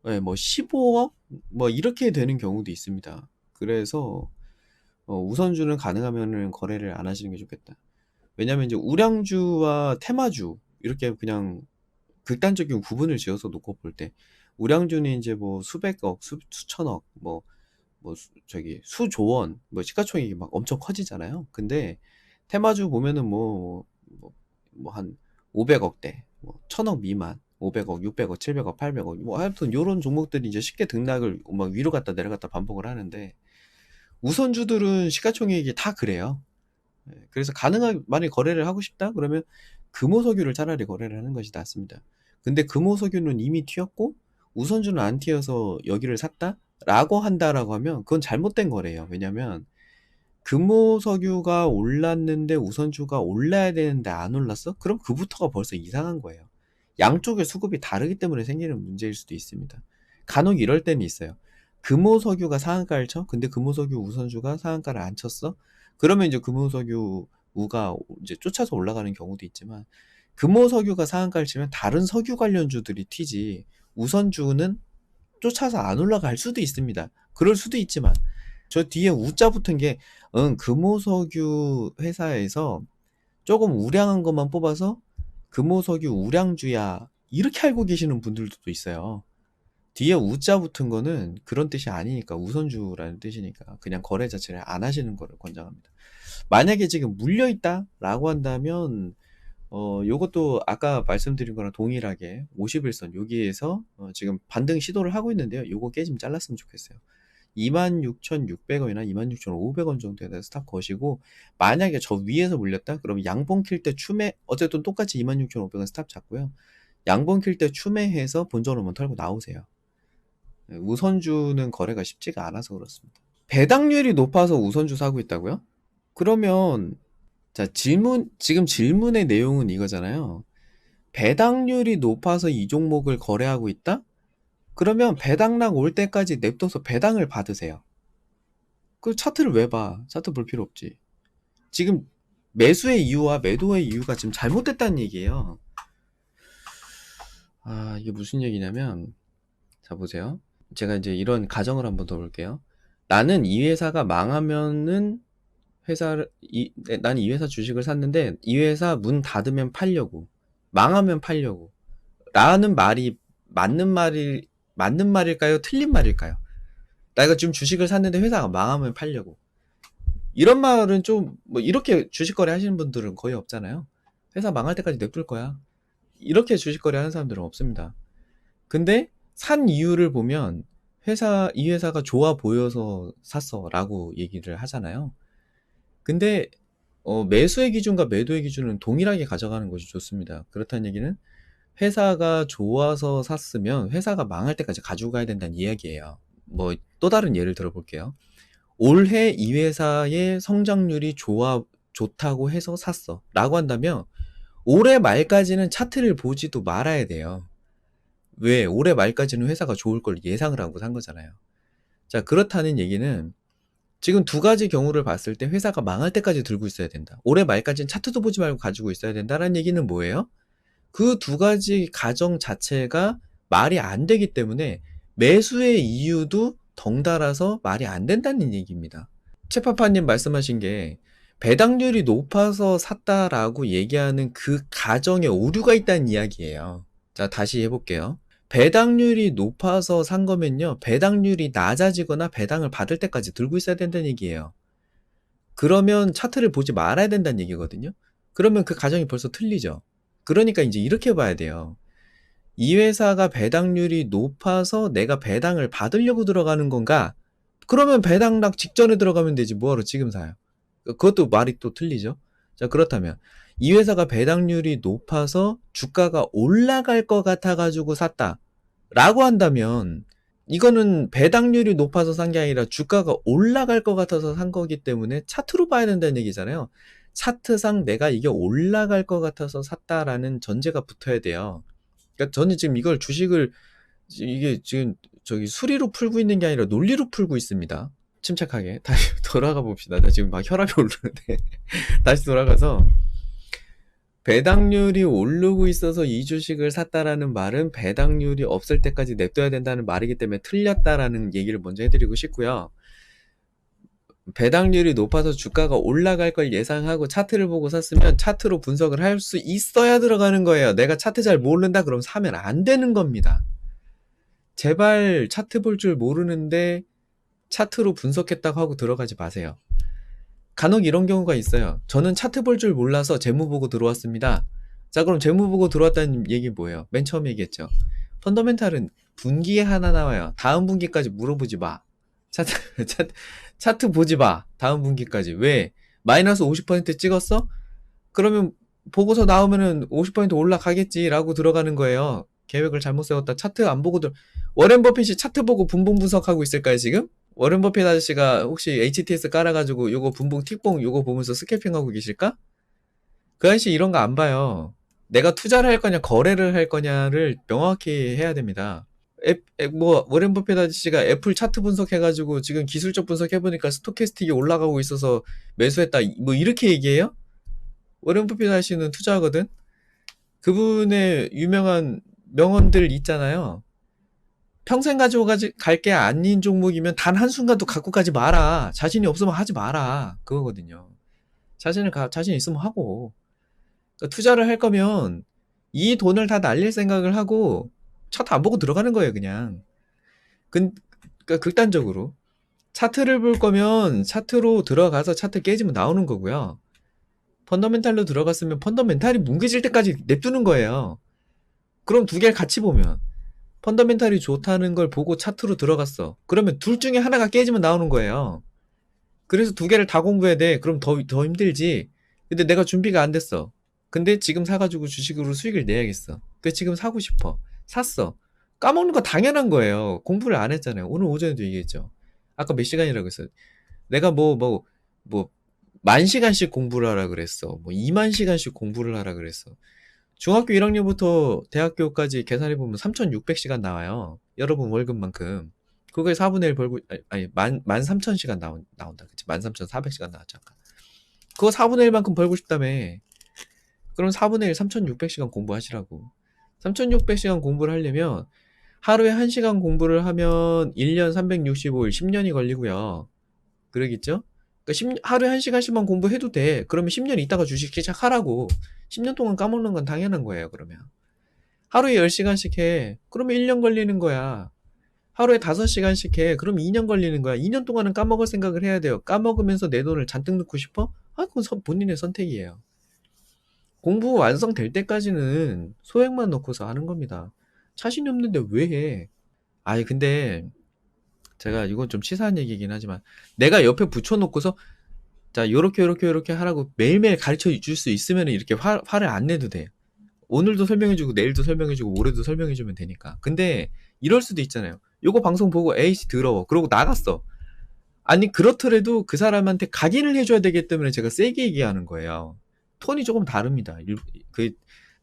네, 뭐 15억? 뭐 이렇게 되는 경우도 있습니다. 그래서 우선주는 가능하면은 거래를 안 하시는 게 좋겠다. 왜냐면 이제 우량주와 테마주 이렇게 그냥 극단적인 구분을 지어서 놓고 볼 때 우량주는 이제 뭐 수백억, 수천억, 저기 수조원, 뭐 시가총액이 막 엄청 커지잖아요. 근데 테마주 보면은 한 500억대, 뭐 1000억 미만, 500억, 600억, 700억, 800억, 뭐 하여튼 요런 종목들이 이제 쉽게 등락을 막 위로 갔다 내려갔다 반복을 하는데 우선주들은 시가총액이 다 그래요. 그래서 가능하게 만약 거래를 하고 싶다 그러면 금호석유를 차라리 거래를 하는 것이 낫습니다. 근데 금호석유는 이미 튀었고 우선주는 안 튀어서 여기를 샀다라고 한다라고 하면 그건 잘못된 거래요. 왜냐면 금호석유가 올랐는데 우선주가 올라야 되는데 안 올랐어? 그럼 그부터가 벌써 이상한 거예요. 양쪽의 수급이 다르기 때문에 생기는 문제일 수도 있습니다. 간혹 이럴 때는 있어요. 금호석유가 상한가를 쳐? 근데 금호석유 우선주가 상한가를 안 쳤어? 그러면 이제 금호석유 우가 이제 쫓아서 올라가는 경우도 있지만 금호석유가 상한가를 치면 다른 석유 관련주들이 튀지 우선주는 쫓아서 안 올라갈 수도 있습니다. 그럴 수도 있지만 저 뒤에 우자 붙은 게 금호석유 회사에서 조금 우량한 것만 뽑아서 금호석유 우량주야 이렇게 알고 계시는 분들도 있어요. 뒤에 우자 붙은 거는 그런 뜻이 아니니까 우선주라는 뜻이니까 그냥 거래 자체를 안 하시는 거를 권장합니다. 만약에 지금 물려있다 라고 한다면 요것도 아까 말씀드린 거랑 동일하게 51선 여기에서 지금 반등 시도를 하고 있는데요. 요거 깨지면 잘랐으면 좋겠어요. 26,600원이나 26,500원 정도에다 스탑 거시고 만약에 저 위에서 물렸다? 그럼 양봉 킬 때 추매 어쨌든 똑같이 26,500원 스탑 잡고요. 양봉 킬 때 추매해서 본전으로만 털고 나오세요. 우선주는 거래가 쉽지가 않아서 그렇습니다. 배당률이 높아서 우선주 사고 있다고요? 그러면 자 지금 질문의 내용은 이거잖아요. 배당률이 높아서 이 종목을 거래하고 있다? 그러면 배당락 올 때까지 냅둬서 배당을 받으세요. 그 차트를 왜 봐? 차트 볼 필요 없지. 지금 매수의 이유와 매도의 이유가 지금 잘못됐다는 얘기예요. 이게 무슨 얘기냐면 자 보세요. 제가 이제 이런 가정을 한번 더 볼게요. 나는 이 회사가 망하면은 난 이 회사 주식을 샀는데 이 회사 문 닫으면 팔려고 망하면 팔려고 라는 말이 맞는 말일까요? 틀린 말일까요? 내가 지금 주식을 샀는데 회사가 망하면 팔려고 이런 말은 좀 뭐 이렇게 주식 거래 하시는 분들은 거의 없잖아요. 회사 망할 때까지 냅둘 거야 이렇게 주식 거래 하는 사람들은 없습니다. 근데 산 이유를 보면 이 회사가 좋아 보여서 샀어 라고 얘기를 하잖아요. 근데 매수의 기준과 매도의 기준은 동일하게 가져가는 것이 좋습니다. 그렇다는 얘기는 회사가 좋아서 샀으면 회사가 망할 때까지 가지고 가야 된다는 이야기예요. 뭐 또 다른 예를 들어볼게요. 올해 이 회사의 성장률이 좋다고 해서 샀어 라고 한다면 올해 말까지는 차트를 보지도 말아야 돼요. 왜? 올해 말까지는 회사가 좋을 걸 예상을 하고 산 거잖아요. 자, 그렇다는 얘기는 지금 두 가지 경우를 봤을 때 회사가 망할 때까지 들고 있어야 된다. 올해 말까지는 차트도 보지 말고 가지고 있어야 된다는 얘기는 뭐예요? 그 두 가지 가정 자체가 말이 안 되기 때문에 매수의 이유도 덩달아서 말이 안 된다는 얘기입니다. 채파파님 말씀하신 게 배당률이 높아서 샀다라고 얘기하는 그 가정에 오류가 있다는 이야기예요. 자, 다시 해볼게요. 배당률이 높아서 산 거면요, 배당률이 낮아지거나 배당을 받을 때까지 들고 있어야 된다는 얘기예요. 그러면 차트를 보지 말아야 된다는 얘기거든요. 그러면 그 가정이 벌써 틀리죠. 그러니까 이제 이렇게 봐야 돼요. 이 회사가 배당률이 높아서 내가 배당을 받으려고 들어가는 건가? 그러면 배당락 직전에 들어가면 되지, 뭐하러 지금 사요? 그것도 말이 또 틀리죠. 자, 그렇다면 이 회사가 배당률이 높아서 주가가 올라갈 것 같아가지고 샀다 라고 한다면 이거는 배당률이 높아서 산 게 아니라 주가가 올라갈 것 같아서 산 거기 때문에 차트로 봐야 된다는 얘기잖아요. 차트상 내가 이게 올라갈 것 같아서 샀다라는 전제가 붙어야 돼요. 그러니까 저는 지금 이걸 주식을 이게 지금 저기 수리로 풀고 있는 게 아니라 논리로 풀고 있습니다. 침착하게 다시 돌아가 봅시다. 나 지금 막 혈압이 오르는데 다시 돌아가서 배당률이 오르고 있어서 이 주식을 샀다라는 말은 배당률이 없을 때까지 냅둬야 된다는 말이기 때문에 틀렸다라는 얘기를 먼저 해드리고 싶고요. 배당률이 높아서 주가가 올라갈 걸 예상하고 차트를 보고 샀으면 차트로 분석을 할 수 있어야 들어가는 거예요. 내가 차트 잘 모른다 그럼 사면 안 되는 겁니다. 제발 차트 볼 줄 모르는데 차트로 분석했다고 하고 들어가지 마세요. 간혹 이런 경우가 있어요. 저는 차트 볼 줄 몰라서 재무 보고 들어왔습니다. 자, 그럼 재무 보고 들어왔다는 얘기 뭐예요? 맨 처음 얘기했죠. 펀더멘탈은 분기에 하나 나와요. 다음 분기까지 물어보지 마. 차트 보지 마. 다음 분기까지. 왜? 마이너스 50% 찍었어? 그러면 보고서 나오면은 50% 올라가겠지라고 들어가는 거예요. 계획을 잘못 세웠다. 차트 안 보고 워렌 버핏이 차트 보고 분봉 분석하고 있을까요, 지금? 워렌 버핏 아저씨가 혹시 HTS 깔아가지고 요거 분봉 틱봉 요거 보면서 스캐핑하고 계실까? 그 아저씨 이런 거 안 봐요. 내가 투자를 할 거냐 거래를 할 거냐를 명확히 해야 됩니다. 워렌 버핏 아저씨가 애플 차트 분석해가지고 지금 기술적 분석해보니까 스토캐스틱이 올라가고 있어서 매수했다 뭐 이렇게 얘기해요? 워렌 버핏 아저씨는 투자하거든? 그분의 유명한 명언들 있잖아요. 평생 가지고 갈 게 아닌 종목이면 단 한순간도 갖고 가지 마라. 자신이 없으면 하지 마라. 그거거든요. 자신 있으면 하고. 그러니까 투자를 할 거면 이 돈을 다 날릴 생각을 하고 차트 안 보고 들어가는 거예요, 그냥. 그러니까 극단적으로. 차트를 볼 거면 차트로 들어가서 차트 깨지면 나오는 거고요. 펀더멘탈로 들어갔으면 펀더멘탈이 뭉개질 때까지 냅두는 거예요. 그럼 두 개를 같이 보면 펀더멘탈이 좋다는 걸 보고 차트로 들어갔어. 그러면 둘 중에 하나가 깨지면 나오는 거예요. 그래서 두 개를 다 공부해야 돼. 그럼 더 힘들지. 근데 내가 준비가 안 됐어. 근데 지금 사가지고 주식으로 수익을 내야겠어. 그래서 지금 사고 싶어. 샀어. 까먹는 거 당연한 거예요. 공부를 안 했잖아요. 오늘 오전에도 얘기했죠. 아까 몇 시간이라고 했어요. 내가 뭐 10,000시간씩 공부를 하라 그랬어. 뭐 20,000시간씩 공부를 하라 그랬어. 중학교 1학년부터 대학교까지 계산해보면 3,600시간 나와요. 여러분 월급만큼. 그거에 4분의 1 벌고, 아니, 13,000시간 나온다. 그치? 13,400시간 나왔죠, 아까. 그거 4분의 1만큼 벌고 싶다며. 그럼 4분의 1, 3,600시간 공부하시라고. 3,600시간 공부를 하려면, 하루에 1시간 공부를 하면 1년 365일, 10년이 걸리고요. 그러겠죠? 그러니까 하루에 1시간씩만 공부해도 돼. 그러면 10년 있다가 주식 시작하라고. 10년 동안 까먹는 건 당연한 거예요, 그러면. 하루에 10시간씩 해. 그러면 1년 걸리는 거야. 하루에 5시간씩 해. 그럼 2년 걸리는 거야. 2년 동안은 까먹을 생각을 해야 돼요. 까먹으면서 내 돈을 잔뜩 넣고 싶어? 그건 본인의 선택이에요. 공부 완성될 때까지는 소액만 넣고서 하는 겁니다. 자신이 없는데 왜 해? 근데 제가 이건 좀 치사한 얘기긴 하지만 내가 옆에 붙여놓고서 자 요렇게 하라고 매일매일 가르쳐 줄 수 있으면 이렇게 화를 안 내도 돼. 오늘도 설명해주고 내일도 설명해주고 올해도 설명해주면 되니까. 근데 이럴 수도 있잖아요. 요거 방송 보고 에이씨 더러워 그러고 나갔어. 아니 그렇더라도 그 사람한테 각인을 해줘야 되기 때문에 제가 세게 얘기하는 거예요. 톤이 조금 다릅니다. 그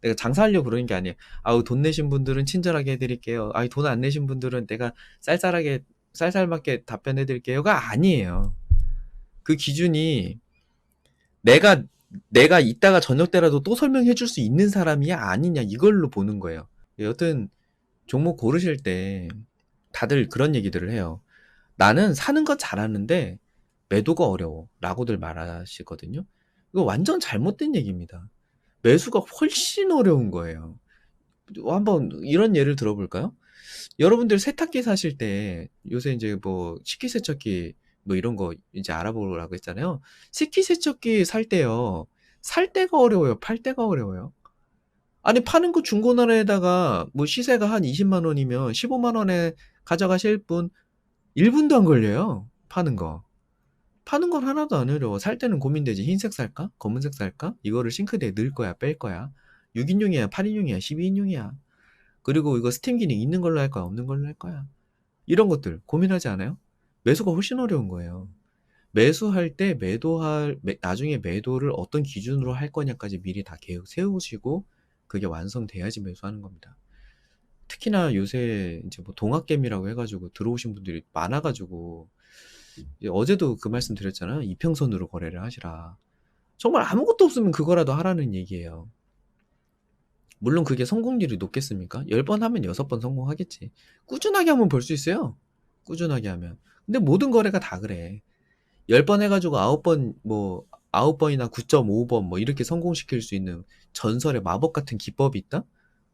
내가 장사하려고 그러는 게 아니에요. 아우 돈 내신 분들은 친절하게 해드릴게요. 아이 돈 안 내신 분들은 내가 쌀쌀하게 쌀쌀맞게 답변해드릴게요가 아니에요. 그 기준이 내가 내가 이따가 저녁 때라도 또 설명해 줄 수 있는 사람이야 아니냐 이걸로 보는 거예요. 여튼 종목 고르실 때 다들 그런 얘기들을 해요. 나는 사는 거 잘하는데 매도가 어려워 라고들 말하시거든요. 이거 완전 잘못된 얘기입니다. 매수가 훨씬 어려운 거예요. 한번 이런 예를 들어볼까요? 여러분들 세탁기 사실 때 요새 이제 뭐 식기세척기 뭐 이런 거 이제 알아보라고 했잖아요. 식기세척기 살 때요. 살 때가 어려워요? 팔 때가 어려워요? 아니 파는 거 중고나라에다가 뭐 시세가 한 20만 원이면 15만 원에 가져가실 분 1분도 안 걸려요. 파는 거. 파는 건 하나도 안 어려워. 살 때는 고민되지. 흰색 살까? 검은색 살까? 이거를 싱크대에 넣을 거야, 뺄 거야. 6인용이야, 8인용이야, 12인용이야. 그리고 이거 스팀 기능 있는 걸로 할 거야, 없는 걸로 할 거야. 이런 것들 고민하지 않아요? 매수가 훨씬 어려운 거예요. 매수할 때 나중에 매도를 어떤 기준으로 할 거냐까지 미리 다 계획 세우시고 그게 완성돼야지 매수하는 겁니다. 특히나 요새 이제 뭐 동학개미라고 해가지고 들어오신 분들이 많아가지고 어제도 그 말씀 드렸잖아요. 이평선으로 거래를 하시라. 정말 아무것도 없으면 그거라도 하라는 얘기예요. 물론 그게 성공률이 높겠습니까? 10번 하면 6번 성공하겠지. 꾸준하게 하면 벌 수 있어요. 꾸준하게 하면. 근데 모든 거래가 다 그래. 10번 해가지고 9번이나 9.5번 뭐 이렇게 성공시킬 수 있는 전설의 마법 같은 기법이 있다?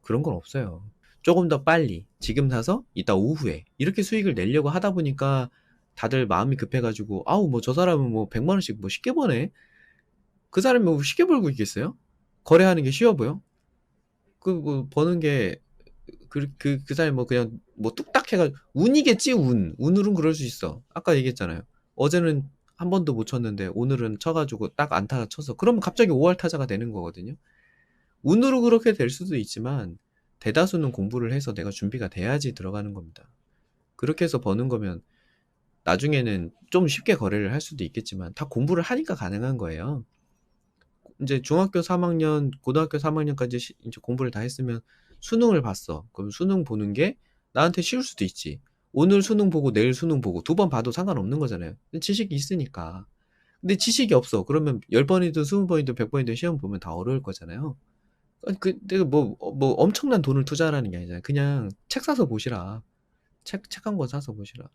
그런 건 없어요. 조금 더 빨리, 지금 사서 이따 오후에 이렇게 수익을 내려고 하다 보니까 다들 마음이 급해가지고 아우 뭐 저 사람은 뭐 100만 원씩 뭐 쉽게 버네. 그 사람이 뭐 쉽게 벌고 있겠어요? 거래하는 게 쉬워 보여? 뭐 버는 게 그 사람이 뭐 그냥 뭐 뚝딱 해가지고 운이겠지 운. 운으로는 그럴 수 있어. 아까 얘기했잖아요. 어제는 한 번도 못 쳤는데 오늘은 쳐가지고 딱 안타가 쳐서 그러면 갑자기 5할 타자가 되는 거거든요. 운으로 그렇게 될 수도 있지만 대다수는 공부를 해서 내가 준비가 돼야지 들어가는 겁니다. 그렇게 해서 버는 거면 나중에는 좀 쉽게 거래를 할 수도 있겠지만 다 공부를 하니까 가능한 거예요. 이제 중학교 3학년, 고등학교 3학년까지 이제 공부를 다 했으면 수능을 봤어. 그럼 수능 보는 게 나한테 쉬울 수도 있지. 오늘 수능 보고 내일 수능 보고 2번 봐도 상관없는 거잖아요. 지식이 있으니까. 근데 지식이 없어. 그러면 10번이든 20번이든 100번이든 시험 보면 다 어려울 거잖아요. 내가 뭐 엄청난 돈을 투자하라는 게 아니잖아요. 그냥 책 사서 보시라. 책 한 권 사서 보시라.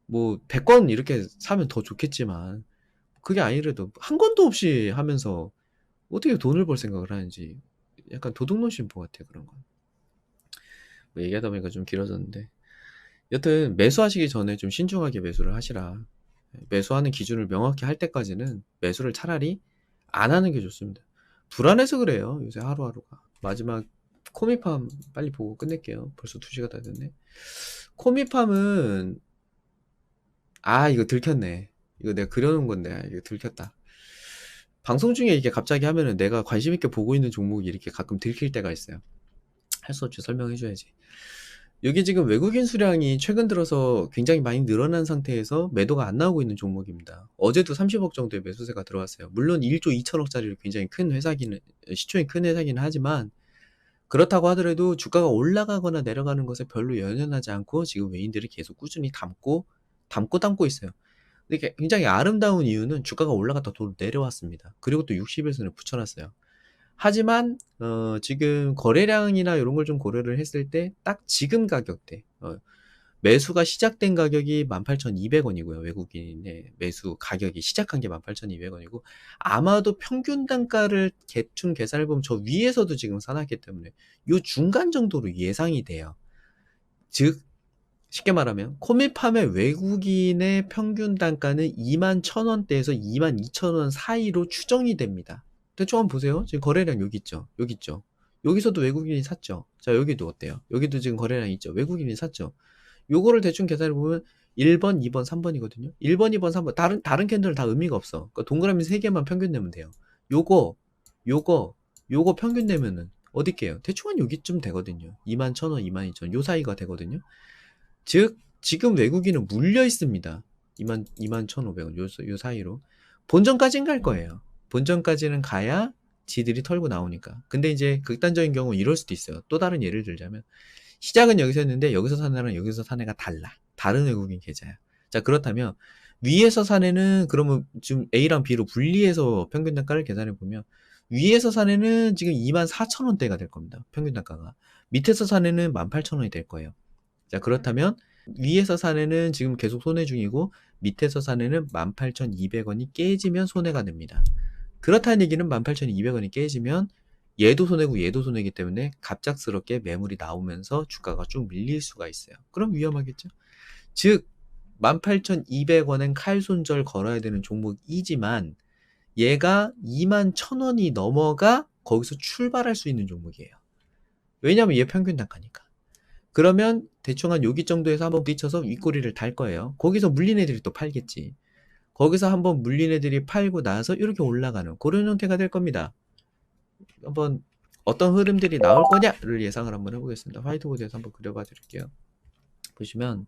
뭐 100권 이렇게 사면 더 좋겠지만 그게 아니래도 한 권도 없이 하면서 어떻게 돈을 벌 생각을 하는지 약간 도둑놈 심보 같아 그런 건. 뭐 얘기하다 보니까 좀 길어졌는데 여튼 매수하시기 전에 좀 신중하게 매수를 하시라. 매수하는 기준을 명확히 할 때까지는 매수를 차라리 안 하는 게 좋습니다. 불안해서 그래요 요새 하루하루가. 마지막 코미팜 빨리 보고 끝낼게요. 벌써 2시가 다 됐네. 코미팜은 이거 들켰네. 이거 내가 그려놓은 건데 이거 들켰다. 방송 중에 이게 갑자기 하면은 내가 관심 있게 보고 있는 종목이 이렇게 가끔 들킬 때가 있어요. 할 수 없지 설명해줘야지. 여기 지금 외국인 수량이 최근 들어서 굉장히 많이 늘어난 상태에서 매도가 안 나오고 있는 종목입니다. 어제도 30억 정도의 매수세가 들어왔어요. 물론 1조 2천억짜리 굉장히 큰 회사기는 시총이 큰 회사기는 하지만 그렇다고 하더라도 주가가 올라가거나 내려가는 것에 별로 연연하지 않고 지금 외인들이 계속 꾸준히 담고 있어요. 근데 굉장히 아름다운 이유는 주가가 올라갔다 또 내려왔습니다. 그리고 또 60일선을 붙여놨어요. 하지만 지금 거래량이나 이런 걸 좀 고려를 했을 때 딱 지금 가격대 매수가 시작된 가격이 18,200원이고요. 외국인의 매수 가격이 시작한 게 18,200원이고 아마도 평균 단가를 대충 계산해 보면 저 위에서도 지금 사놨기 때문에 요 중간 정도로 예상이 돼요. 즉 쉽게 말하면 코미팜의 외국인의 평균 단가는 21,000원대에서 22,000원 사이로 추정이 됩니다. 대충 한번 보세요. 지금 거래량 여기 있죠. 여기 있죠. 여기서도 외국인이 샀죠. 자, 여기도 어때요? 여기도 지금 거래량 있죠. 외국인이 샀죠. 요거를 대충 계산해 보면 1번, 2번, 3번이거든요. 1번, 2번, 3번. 다른 캔들은 다 의미가 없어. 그러니까 동그라미 3개만 평균 내면 돼요. 요거 평균 내면은 어딜게요? 대충 한 여기쯤 되거든요. 21,000원, 22,000원 요 사이가 되거든요. 즉 지금 외국인은 물려 있습니다. 21,500원 요 사이로 본전까지는 갈 거예요. 본전까지는 가야 지들이 털고 나오니까. 근데 이제 극단적인 경우 이럴 수도 있어요. 또 다른 예를 들자면 시작은 여기서 했는데 여기서 산 애랑 여기서 산 애가 달라. 다른 외국인 계좌야. 자, 그렇다면 위에서 산 애는 그러면 지금 A랑 B로 분리해서 평균 단가를 계산해 보면 위에서 산 애는 지금 24,000원대가 될 겁니다. 평균 단가가. 밑에서 산 애는 18,000원이 될 거예요. 자, 그렇다면 위에서 산 애는 지금 계속 손해 중이고 밑에서 산 애는 18,200원이 깨지면 손해가 됩니다. 그렇다는 얘기는 18,200원이 깨지면 얘도 손해고 얘도 손해이기 때문에 갑작스럽게 매물이 나오면서 주가가 쭉 밀릴 수가 있어요. 그럼 위험하겠죠? 즉 18,200원엔 칼손절 걸어야 되는 종목이지만 얘가 21,000원이 넘어가 거기서 출발할 수 있는 종목이에요. 왜냐면 얘 평균 단가니까. 그러면 대충 한 여기 정도에서 한번 부딪혀서 윗꼬리를 달 거예요. 거기서 물린 애들이 또 팔겠지. 거기서 한번 물린 애들이 팔고 나서 이렇게 올라가는 그런 형태가 될 겁니다. 한번 어떤 흐름들이 나올 거냐를 예상을 한번 해보겠습니다. 화이트보드에서 한번 그려봐 드릴게요. 보시면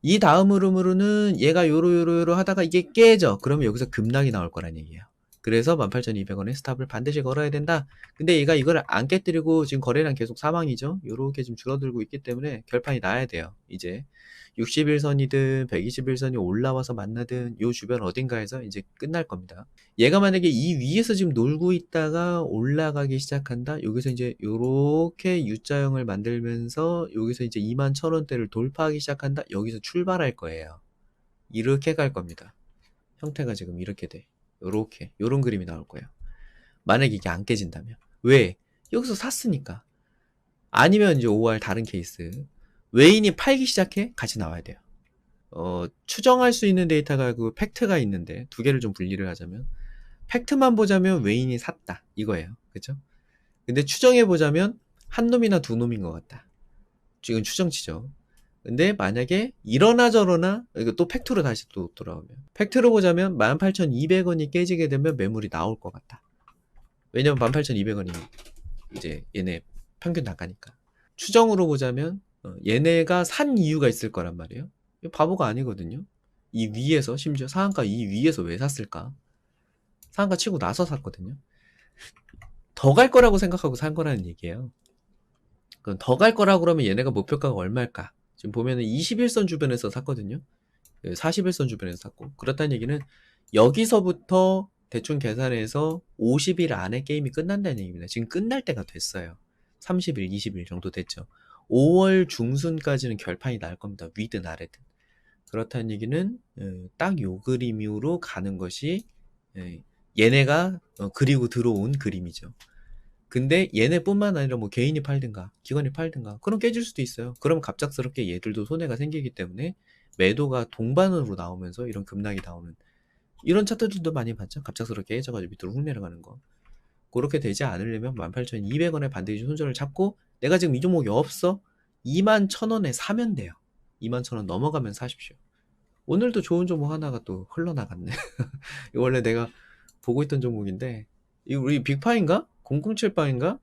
이 다음 흐름으로는 얘가 요로 하다가 이게 깨져. 그러면 여기서 급락이 나올 거란 얘기예요. 그래서 18,200원에 스탑을 반드시 걸어야 된다. 근데 얘가 이걸 안 깨뜨리고 지금 거래량 계속 사망이죠. 요렇게 지금 줄어들고 있기 때문에 결판이 나야 돼요. 이제 61선이든 121선이 올라와서 만나든 요 주변 어딘가에서 이제 끝날 겁니다. 얘가 만약에 이 위에서 지금 놀고 있다가 올라가기 시작한다. 여기서 이제 요렇게 U자형을 만들면서 여기서 이제 21,000원대를 돌파하기 시작한다. 여기서 출발할 거예요. 이렇게 갈 겁니다. 형태가 지금 이렇게 돼. 요렇게 요런 그림이 나올 거예요. 만약에 이게 안 깨진다면. 왜? 여기서 샀으니까. 아니면 이제 5월 다른 케이스. 외인이 팔기 시작해? 같이 나와야 돼요. 추정할 수 있는 데이터가 그 팩트가 있는데 두 개를 좀 분리를 하자면 팩트만 보자면 외인이 샀다 이거예요. 그죠? 근데 추정해 보자면 한 놈이나 두 놈인 것 같다. 지금 추정치죠. 근데 만약에 이러나 저러나 이거 또 팩트로 다시 또 돌아오면 팩트로 보자면 18,200원이 깨지게 되면 매물이 나올 것 같다. 왜냐면 18,200원이 이제 얘네 평균 단가니까. 추정으로 보자면 얘네가 산 이유가 있을 거란 말이에요. 바보가 아니거든요. 이 위에서 심지어 상한가 이 위에서 왜 샀을까? 상한가 치고 나서 샀거든요. 더 갈 거라고 생각하고 산 거라는 얘기예요. 그럼 더 갈 거라고 그러면 얘네가 목표가가 얼마일까? 지금 보면은 21선 주변에서 샀거든요. 41선 주변에서 샀고. 그렇다는 얘기는 여기서부터 대충 계산해서 50일 안에 게임이 끝난다는 얘기입니다. 지금 끝날 때가 됐어요. 30일, 20일 정도 됐죠. 5월 중순까지는 결판이 날 겁니다. 위든 아래든. 그렇다는 얘기는 딱 요 그림으로 가는 것이 얘네가 그리고 들어온 그림이죠. 근데 얘네뿐만 아니라 뭐 개인이 팔든가 기관이 팔든가 그럼 깨질 수도 있어요. 그럼 갑작스럽게 얘들도 손해가 생기기 때문에 매도가 동반으로 나오면서 이런 급락이 나오는 이런 차트들도 많이 봤죠. 갑작스럽게 깨져가지고 밑으로 훅 내려가는 거. 그렇게 되지 않으려면 18,200원에 반드시 손절을 잡고 내가 지금 이 종목이 없어? 21,000원에 사면 돼요. 21,000원 넘어가면 사십시오. 오늘도 좋은 종목 하나가 또 흘러나갔네. 이거 원래 내가 보고 있던 종목인데 이거 우리 빅파인가? 007바인가?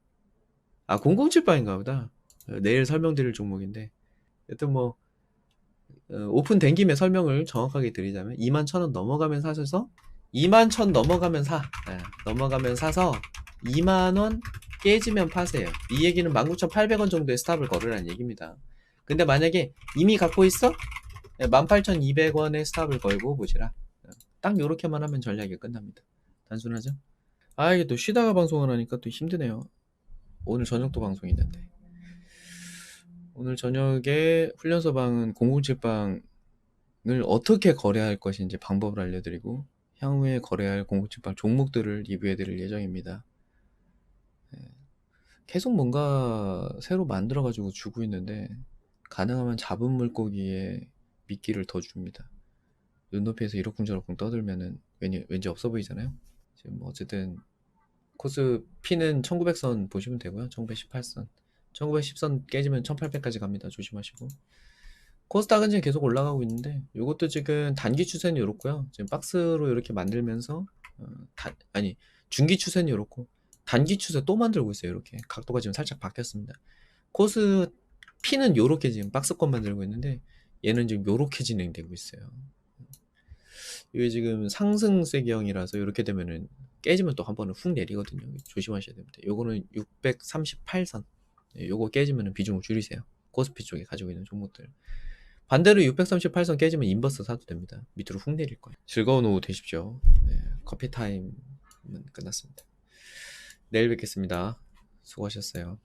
아 007바인가 보다. 내일 설명드릴 종목인데 여튼 뭐 오픈 된 김에 설명을 정확하게 드리자면 21,000원 넘어가면 사셔서 21,000 넘어가면 넘어가면 사서 2만원 깨지면 파세요. 이 얘기는 19,800원 정도의 스탑을 걸으라는 얘기입니다. 근데 만약에 이미 갖고 있어? 18,200원에 스탑을 걸고 보시라. 딱 요렇게만 하면 전략이 끝납니다. 단순하죠? 아 이게 또 쉬다가 방송을 하니까 또 힘드네요. 오늘 저녁도 방송이 있는데 오늘 저녁에 훈련소방은 007방을 어떻게 거래할 것인지 방법을 알려드리고 향후에 거래할 007방 종목들을 리뷰해드릴 예정입니다. 계속 뭔가 새로 만들어가지고 주고 있는데 가능하면 잡은 물고기에 미끼를 더 줍니다. 눈높이에서 이러쿵저러쿵 떠들면은 왠지 없어 보이잖아요. 지금 어쨌든 코스 P는 1900선 보시면 되고요. 1918선 1910선 깨지면 1800까지 갑니다. 조심하시고 코스닥은 지금 계속 올라가고 있는데 이것도 지금 단기 추세는 이렇고요. 지금 박스로 이렇게 만들면서 중기 추세는 이렇고 단기 추세 또 만들고 있어요. 이렇게 각도가 지금 살짝 바뀌었습니다. 코스 P는 이렇게 지금 박스권 만들고 있는데 얘는 지금 이렇게 진행되고 있어요. 이게 지금 상승세경이라서 이렇게 되면은 깨지면 또 한 번은 훅 내리거든요. 조심하셔야 됩니다. 요거는 638선. 요거 깨지면 비중을 줄이세요. 코스피 쪽에 가지고 있는 종목들. 반대로 638선 깨지면 인버스 사도 됩니다. 밑으로 훅 내릴 거예요. 즐거운 오후 되십시오. 네, 커피 타임은 끝났습니다. 내일 뵙겠습니다. 수고하셨어요.